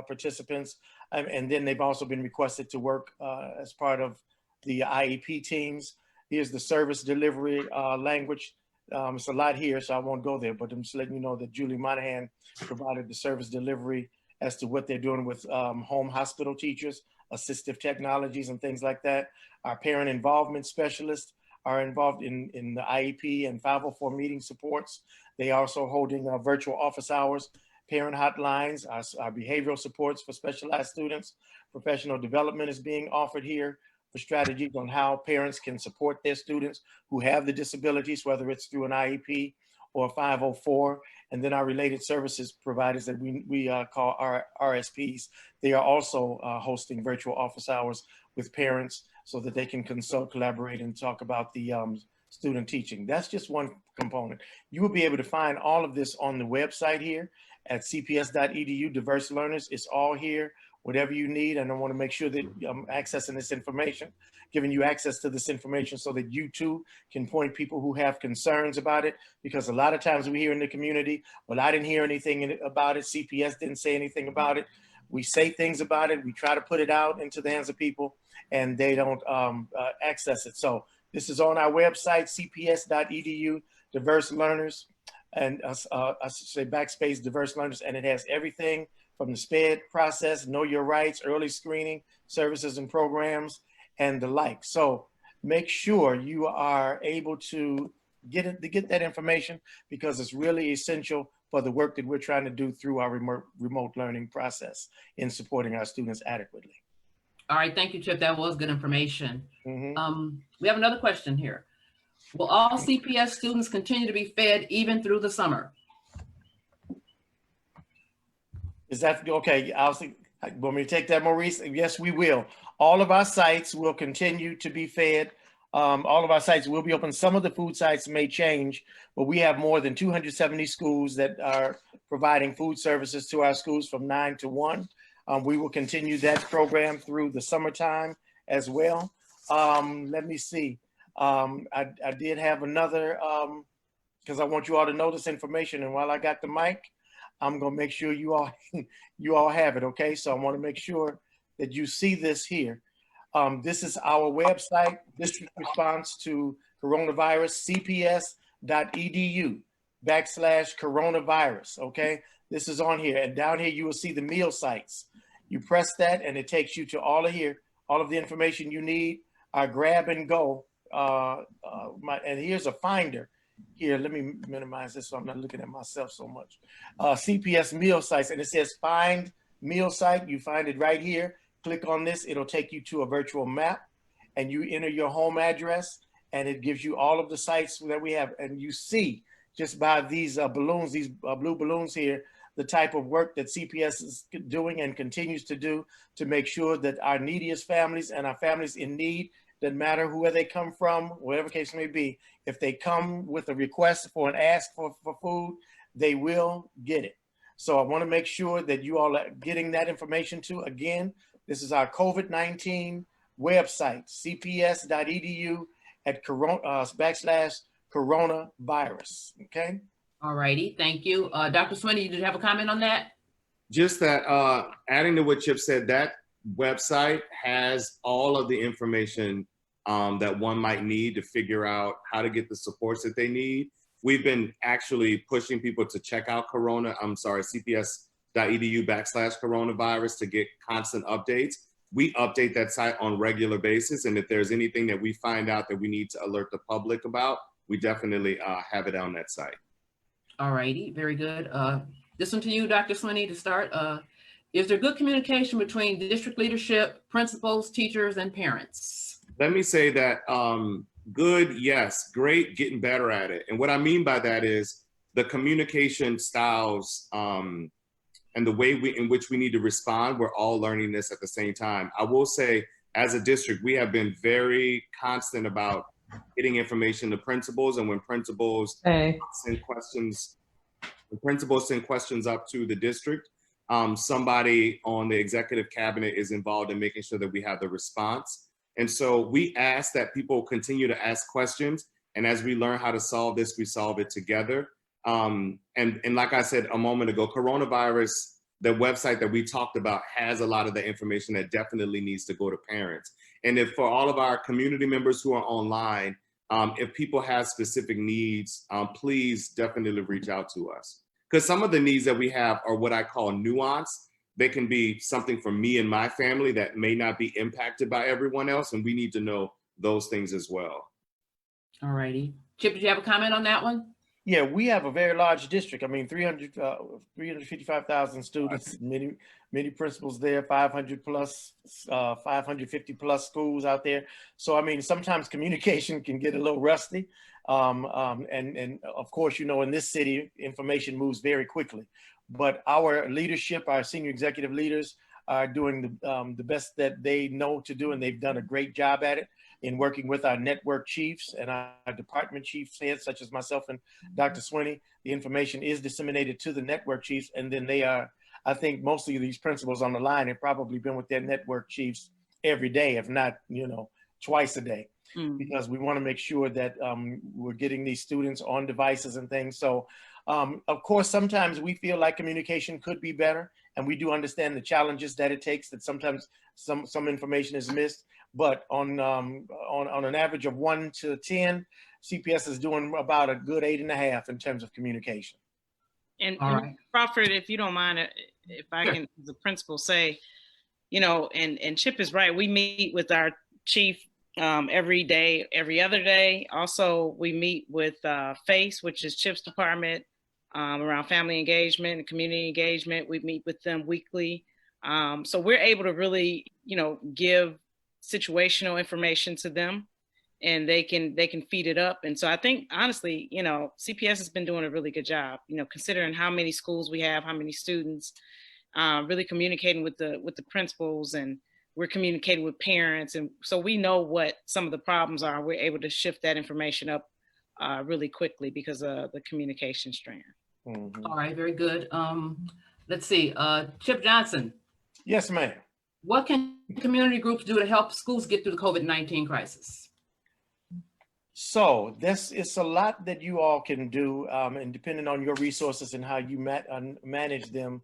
participants. And then they've also been requested to work as part of the IEP teams. Here's the service delivery language. It's a lot here, so I won't go there, but I'm just letting you know that Julie Monahan provided the service delivery as to what they're doing with home hospital teachers, assistive technologies, and things like that. Our parent involvement specialists are involved in the IEP and 504 meeting supports. They are also holding virtual office hours, parent hotlines, our behavioral supports for specialized students. Professional development is being offered here for strategies on how parents can support their students who have the disabilities, whether it's through an IEP or 504. And then our related services providers that we call our RSPs, they are also hosting virtual office hours with parents so that they can consult, collaborate, and talk about the student teaching. That's just one component. You will be able to find all of this on the website here at cps.edu, diverse learners. It's all here, whatever you need. And I want to make sure that I'm accessing this information, giving you access to this information so that you too can point people who have concerns about it. Because a lot of times we hear in the community, well, I didn't hear anything about it. CPS didn't say anything about it. We say things about it. We try to put it out into the hands of people and they don't access it. So this is on our website, cps.edu, diverse learners, and I should say backspace diverse learners. And it has everything from the SPED process, know your rights, early screening, services and programs, and the like. So make sure you are able to get that information because it's really essential for the work that we're trying to do through our remote learning process in supporting our students adequately. All right, thank you, Chip. That was good information. Mm-hmm. We have another question here. Will all CPS students continue to be fed even through the summer? Is that okay? Want me to take that, Maurice? Yes, we will. All of our sites will continue to be fed. All of our sites will be open. Some of the food sites may change, but we have more than 270 schools that are providing food services to our schools from 9 to 1. We will continue that program through the summertime as well. Let me see. I did have another, because I want you all to know this information. And while I got the mic, I'm gonna make sure you all have it, okay? So I wanna make sure that you see this here. This is our website, district response to coronavirus, cps.edu/coronavirus, okay? This is on here, and down here you will see the meal sites. You press that and it takes you to all of here, all of the information you need, our grab and go. And here's a finder. Here, let me minimize this so I'm not looking at myself so much. CPS meal sites, and it says find meal site. You find it right here. Click on this, it'll take you to a virtual map and you enter your home address and it gives you all of the sites that we have. And you see just by these balloons, these blue balloons here, the type of work that CPS is doing and continues to do to make sure that our neediest families and our families in need, doesn't matter where they come from, whatever case may be, if they come with a request for an ask for food, they will get it. So I want to make sure that you all are getting that information too. Again, This is our COVID-19 website, cps.edu /coronavirus. Okay. All righty, thank you. Dr. Swinney, you did have a comment on that? Just that, adding to what Chip said, that website has all of the information that one might need to figure out how to get the supports that they need. We've been actually pushing people to check out cps.edu /coronavirus to get constant updates. We update that site on a regular basis. And if there's anything that we find out that we need to alert the public about, we definitely have it on that site. All righty, very good. This one to you, Dr. Swinney, to start. Is there good communication between district leadership, principals, teachers, and parents? Let me say that good, yes, great, getting better at it. And what I mean by that is the communication styles and the way in which we need to respond, we're all learning this at the same time. I will say, as a district, we have been very constant about getting information to principals, and when principals send questions up to the district, somebody on the executive cabinet is involved in making sure that we have the response. And so we ask that people continue to ask questions. And as we learn how to solve this, we solve it together. And like I said a moment ago, coronavirus, the website that we talked about has a lot of the information that definitely needs to go to parents. And if for all of our community members who are online, if people have specific needs, please definitely reach out to us. Because some of the needs that we have are what I call nuance. They can be something for me and my family that may not be impacted by everyone else, and we need to know those things as well. All righty. Chip, did you have a comment on that one? Yeah, we have a very large district. I mean, 355,000 students, many principals there, 500 plus, 550 plus schools out there. So, I mean, sometimes communication can get a little rusty. And of course, you know, in this city, information moves very quickly. But our leadership, our senior executive leaders are doing the best that they know to do, and they've done a great job at it in working with our network chiefs and our department chiefs heads, such as myself and Dr. Swinney. The information is disseminated to the network chiefs, and then they are, I think most of these principals on the line have probably been with their network chiefs every day, if not, you know, twice a day, because we want to make sure that we're getting these students on devices and things. So, of course, sometimes we feel like communication could be better, and we do understand the challenges that it takes, that sometimes some information is missed. But on an average of 1 to 10, CPS is doing about a good 8.5 in terms of communication. And, All right. Crawford, if you don't mind, if I Sure. can, the principal say, you know, and Chip is right. We meet with our chief every day, every other day. Also, we meet with FACE, which is Chip's department, around family engagement and community engagement. We meet with them weekly. So we're able to really, you know, give situational information to them, and they can feed it up. And so I think, honestly, you know, CPS has been doing a really good job, you know, considering how many schools we have, how many students, really communicating with the principals, and we're communicating with parents. And so we know what some of the problems are. We're able to shift that information up really quickly because of the communication strand. Mm-hmm. All right, very good. Let's see, Chip Johnson. Yes, ma'am. What can community groups do to help schools get through the COVID-19 crisis? So it's a lot that you all can do, and depending on your resources and how you manage them,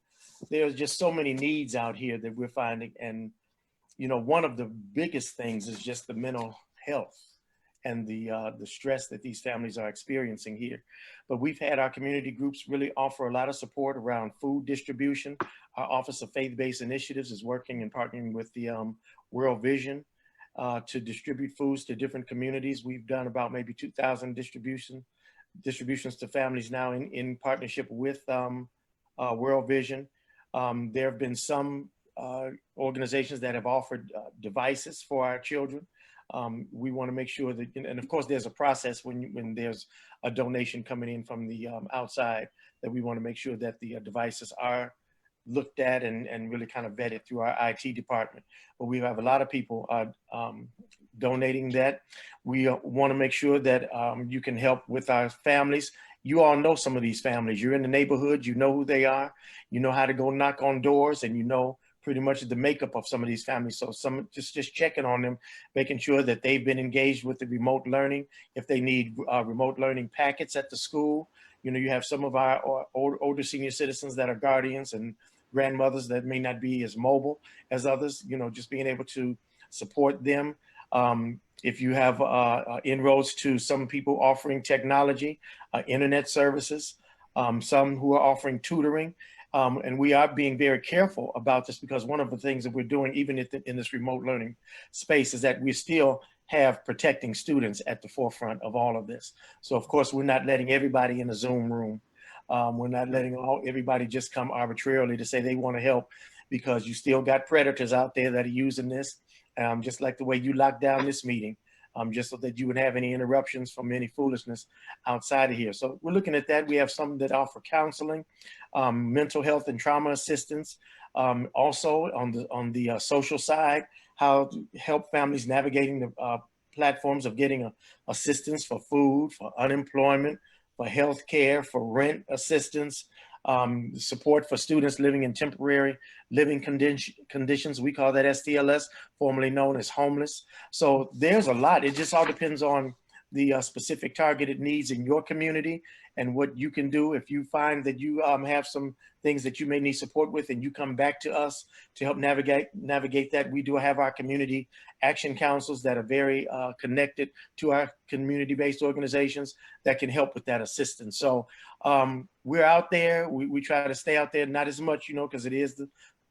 there's just so many needs out here that we're finding. And, you know, one of the biggest things is just the mental health and the stress that these families are experiencing here. But we've had our community groups really offer a lot of support around food distribution. Our Office of Faith-Based Initiatives is working and partnering with the World Vision to distribute foods to different communities. We've done about maybe 2,000 distributions to families now in partnership with World Vision. There have been some organizations that have offered devices for our children. We want to make sure that, and of course there's a process when there's a donation coming in from the outside, that we want to make sure that the devices are looked at and really kind of vetted through our IT department. But we have a lot of people donating that. We want to make sure that you can help with our families. You all know some of these families. You're in the neighborhood, you know who they are, you know how to go knock on doors, and you know pretty much the makeup of some of these families. So just checking on them, making sure that they've been engaged with the remote learning. If they need remote learning packets at the school, you know, you have some of our older senior citizens that are guardians and grandmothers that may not be as mobile as others, you know, just being able to support them. If you have inroads to some people offering technology, internet services, some who are offering tutoring, and we are being very careful about this, because one of the things that we're doing, even in this remote learning space, is that we still have protecting students at the forefront of all of this. So of course, we're not letting everybody in a Zoom room. We're not letting everybody just come arbitrarily to say they want to help, because you still got predators out there that are using this, just like the way you locked down this meeting, just so that you would have any interruptions from any foolishness outside of here. So we're looking at that. We have some that offer counseling, mental health and trauma assistance. Also on the social side, how to help families navigating the platforms of getting assistance for food, for unemployment, for health care, for rent assistance, support for students living in temporary living conditions. We call that STLS, formerly known as homeless. So there's a lot. It just all depends on the specific targeted needs in your community and what you can do. If you find that you have some things that you may need support with, and you come back to us to help navigate that, we do have our community action councils that are very connected to our community-based organizations that can help with that assistance. So we're out there. We try to stay out there, not as much, you know, because it is the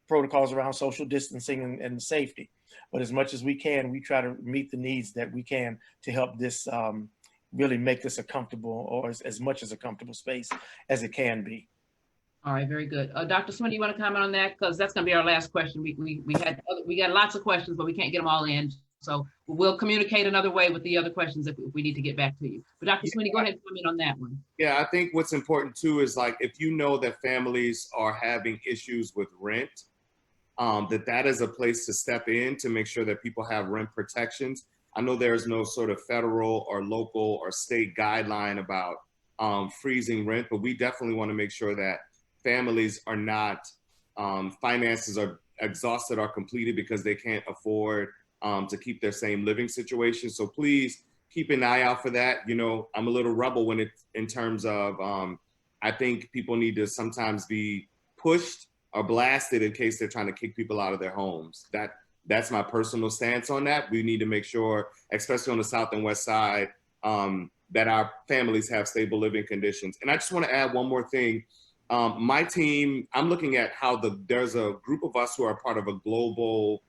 protocols around social distancing and safety. But as much as we can, we try to meet the needs that we can to help this really make this a comfortable, or as much as a comfortable space as it can be. All right, very good. Dr. Swinton, you want to comment on that? Because that's going to be our last question. We got lots of questions, but we can't get them all in. So we'll communicate another way with the other questions if we need to get back to you. But Dr. Swinton, go ahead and comment on that one. Yeah, I think what's important too is, like, if you know that families are having issues with rent, that is a place to step in to make sure that people have rent protections. I know there's no sort of federal or local or state guideline about freezing rent, but we definitely want to make sure that families are not, finances are exhausted or completed because they can't afford to keep their same living situation. So please keep an eye out for that. You know, I'm a little rebel when it's in terms of, I think people need to sometimes be pushed or blasted in case they're trying to kick people out of their homes. That's my personal stance on that. We need to make sure, especially on the South and West Side, that our families have stable living conditions. And I just want to add one more thing. My team, I'm looking at how there's a group of us who are part of a global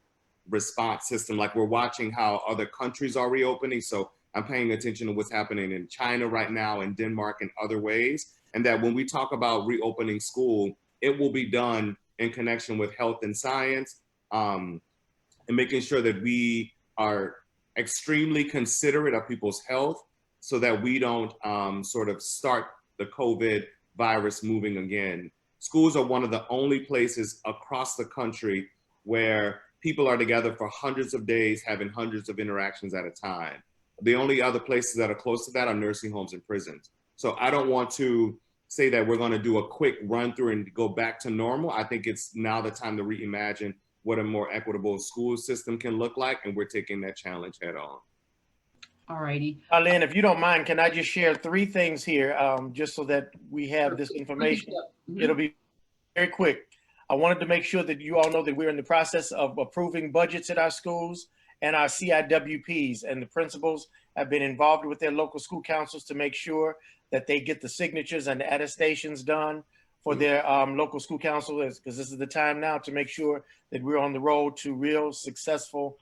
response system. Like, we're watching how other countries are reopening. So I'm paying attention to what's happening in China right now, in Denmark, and other ways. And that when we talk about reopening school, it will be done in connection with health and science, and making sure that we are extremely considerate of people's health so that we don't sort of start the COVID virus moving again. Schools are one of the only places across the country where people are together for hundreds of days, having hundreds of interactions at a time. The only other places that are close to that are nursing homes and prisons. So I don't want to say that we're going to do a quick run through and go back to normal. I think it's now the time to reimagine what a more equitable school system can look like, and we're taking that challenge head on. All righty. Lynn, if you don't mind, can I just share 3 things here, just so that we have this information? Mm-hmm. It'll be very quick. I wanted to make sure that you all know that we're in the process of approving budgets at our schools and our CIWPs, and the principals have been involved with their local school councils to make sure that they get the signatures and the attestations done for their local school councils, because this is the time now to make sure that we're on the road to real successful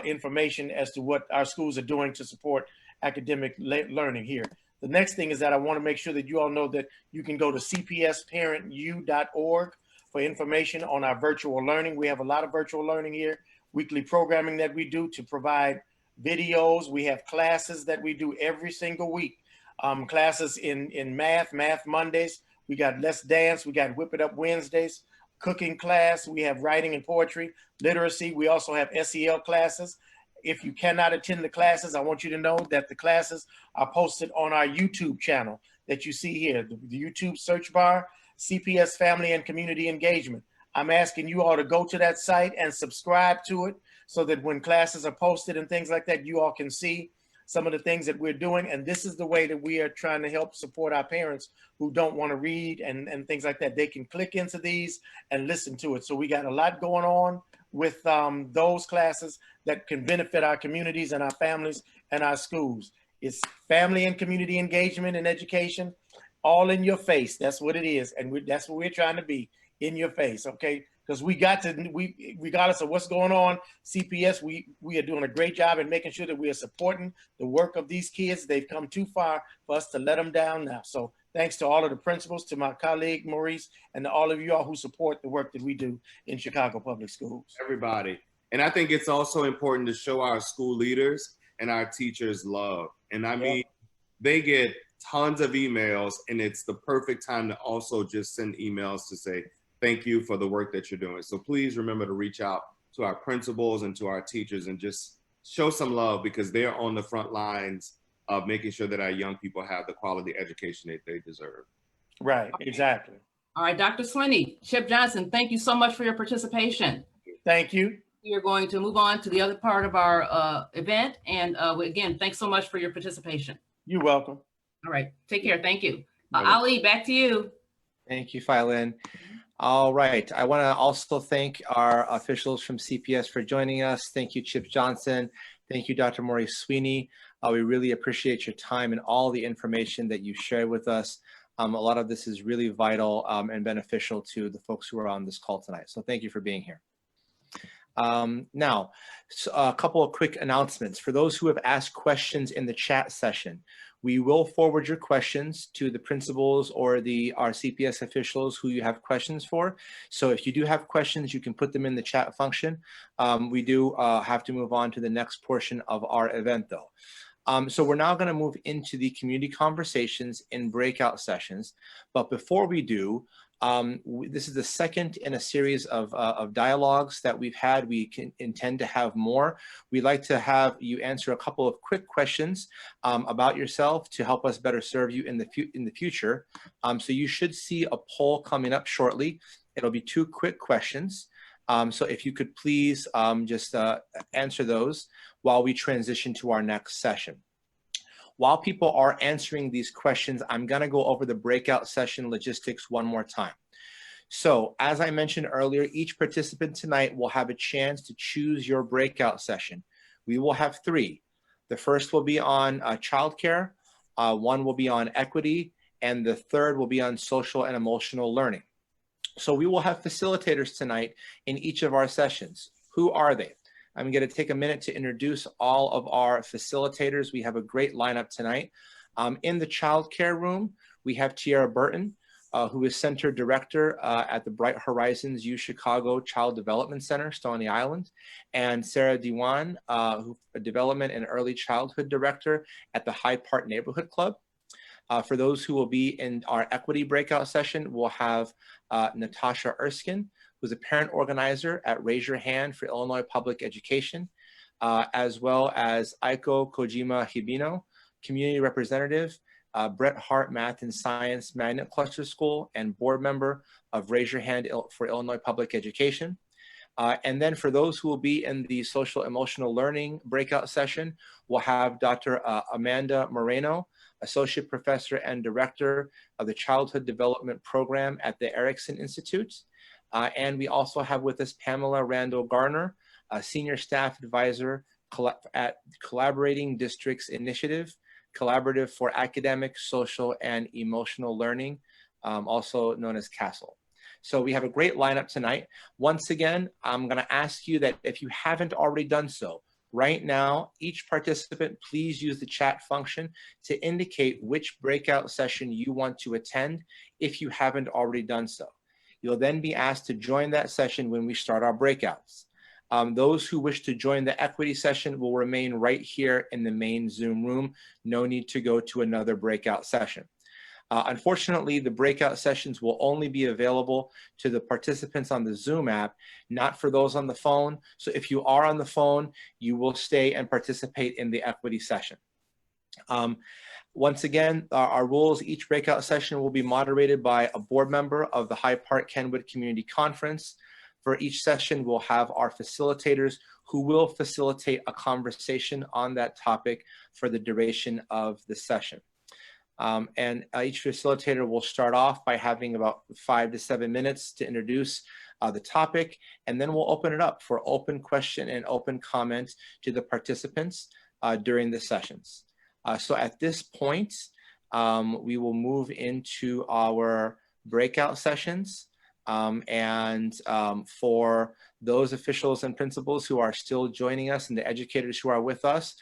information as to what our schools are doing to support academic learning here. The next thing is that I want to make sure that you all know that you can go to cpsparentu.org for information on our virtual learning. We have a lot of virtual learning here, weekly programming that we do to provide videos. We have classes that we do every single week. Classes in math Mondays. We got Let's Dance. We got Whip It Up Wednesdays. Cooking class. We have writing and poetry, literacy. We also have SEL classes. If you cannot attend the classes, I want you to know that the classes are posted on our YouTube channel that you see here, the YouTube search bar, CPS Family and Community Engagement. I'm asking you all to go to that site and subscribe to it so that when classes are posted and things like that, you all can see some of the things that we're doing. And this is the way that we are trying to help support our parents who don't want to read and things like that. They can click into these and listen to it. So we got a lot going on with those classes that can benefit our communities and our families and our schools. It's family and community engagement and education, all in your face. That's what it is. And that's what we're trying to be, in your face, okay? Because regardless of what's going on, CPS, we are doing a great job in making sure that we are supporting the work of these kids. They've come too far for us to let them down now. So thanks to all of the principals, to my colleague Maurice, and to all of you all who support the work that we do in Chicago Public Schools. Everybody. And I think it's also important to show our school leaders and our teachers love. And I mean, they get tons of emails, and it's the perfect time to also just send emails to say, thank you for the work that you're doing. So please remember to reach out to our principals and to our teachers and just show some love, because they're on the front lines of making sure that our young people have the quality education that they deserve. Right, exactly. All right, Dr. Swinney, Chip Johnson, thank you so much for your participation. Thank you. We are going to move on to the other part of our event. And again, thanks so much for your participation. You're welcome. All right, take care. Thank you. Ali, back to you. Thank you, Phylin. All right. I want to also thank our officials from CPS for joining us. Thank you, Chip Johnson. Thank you, Dr. Maurice Sweeney. We really appreciate your time and all the information that you shared with us. A lot of this is really vital and beneficial to the folks who are on this call tonight. So thank you for being here. Now, a couple of quick announcements. For those who have asked questions in the chat session, we will forward your questions to the principals or our CPS officials who you have questions for. So if you do have questions, you can put them in the chat function. We do have to move on to the next portion of our event though. So we're now going to move into the community conversations in breakout sessions. But before we do, this is the second in a series of dialogues that we've had. We intend to have more. We'd like to have you answer a couple of quick questions about yourself to help us better serve you in the future. So you should see a poll coming up shortly. It'll be 2 quick questions. So if you could please just answer those while we transition to our next session. While people are answering these questions, I'm going to go over the breakout session logistics one more time. So as I mentioned earlier, each participant tonight will have a chance to choose your breakout session. We will have 3. The first will be on childcare, one will be on equity, and the third will be on social and emotional learning. So we will have facilitators tonight in each of our sessions. Who are they? I'm going to take a minute to introduce all of our facilitators. We have a great lineup tonight. In the child care room, we have Tiara Burton, who is Center Director at the Bright Horizons U Chicago Child Development Center, Stony Island, and Sarah Diwan, who Development and Early Childhood Director at the Hyde Park Neighborhood Club. For those who will be in our equity breakout session, we'll have Natasha Erskine, who's a parent organizer at Raise Your Hand for Illinois Public Education, as well as Aiko Kojima Hibino, community representative, Bret Hart Math and Science Magnet Cluster School, and board member of Raise Your Hand for Illinois Public Education. And then for those who will be in the social emotional learning breakout session, we'll have Dr. Amanda Moreno, Associate Professor and Director of the Childhood Development Program at the Erickson Institute. And we also have with us Pamela Randall Garner, a Senior Staff Advisor at Collaborating Districts Initiative, Collaborative for Academic, Social, and Emotional Learning, also known as CASTLE. So we have a great lineup tonight. Once again, I'm going to ask you that if you haven't already done so, right now, each participant, please use the chat function to indicate which breakout session you want to attend if you haven't already done so. You'll then be asked to join that session when we start our breakouts. Those who wish to join the equity session will remain right here in the main Zoom room. No need to go to another breakout session. Unfortunately, the breakout sessions will only be available to the participants on the Zoom app, not for those on the phone. So if you are on the phone, you will stay and participate in the equity session. Once again, our rules, each breakout session will be moderated by a board member of the Hyde Park-Kenwood Community Conference. For each session, we'll have our facilitators who will facilitate a conversation on that topic for the duration of the session. Each facilitator will start off by having about 5 to 7 minutes to introduce the topic, and then we'll open it up for open question and open comment to the participants during the sessions. So at this point, we will move into our breakout sessions. For those officials and principals who are still joining us and the educators who are with us,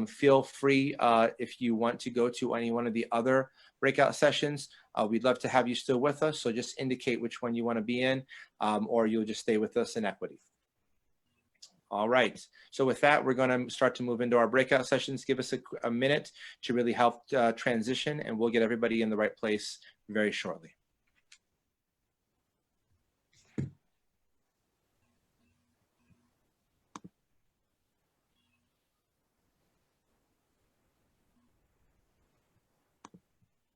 feel free if you want to go to any one of the other breakout sessions. We'd love to have you still with us, so just indicate which one you want to be in, or you'll just stay with us in equity. All right, so with that, we're going to start to move into our breakout sessions. Give us a minute to really help transition, and we'll get everybody in the right place very shortly.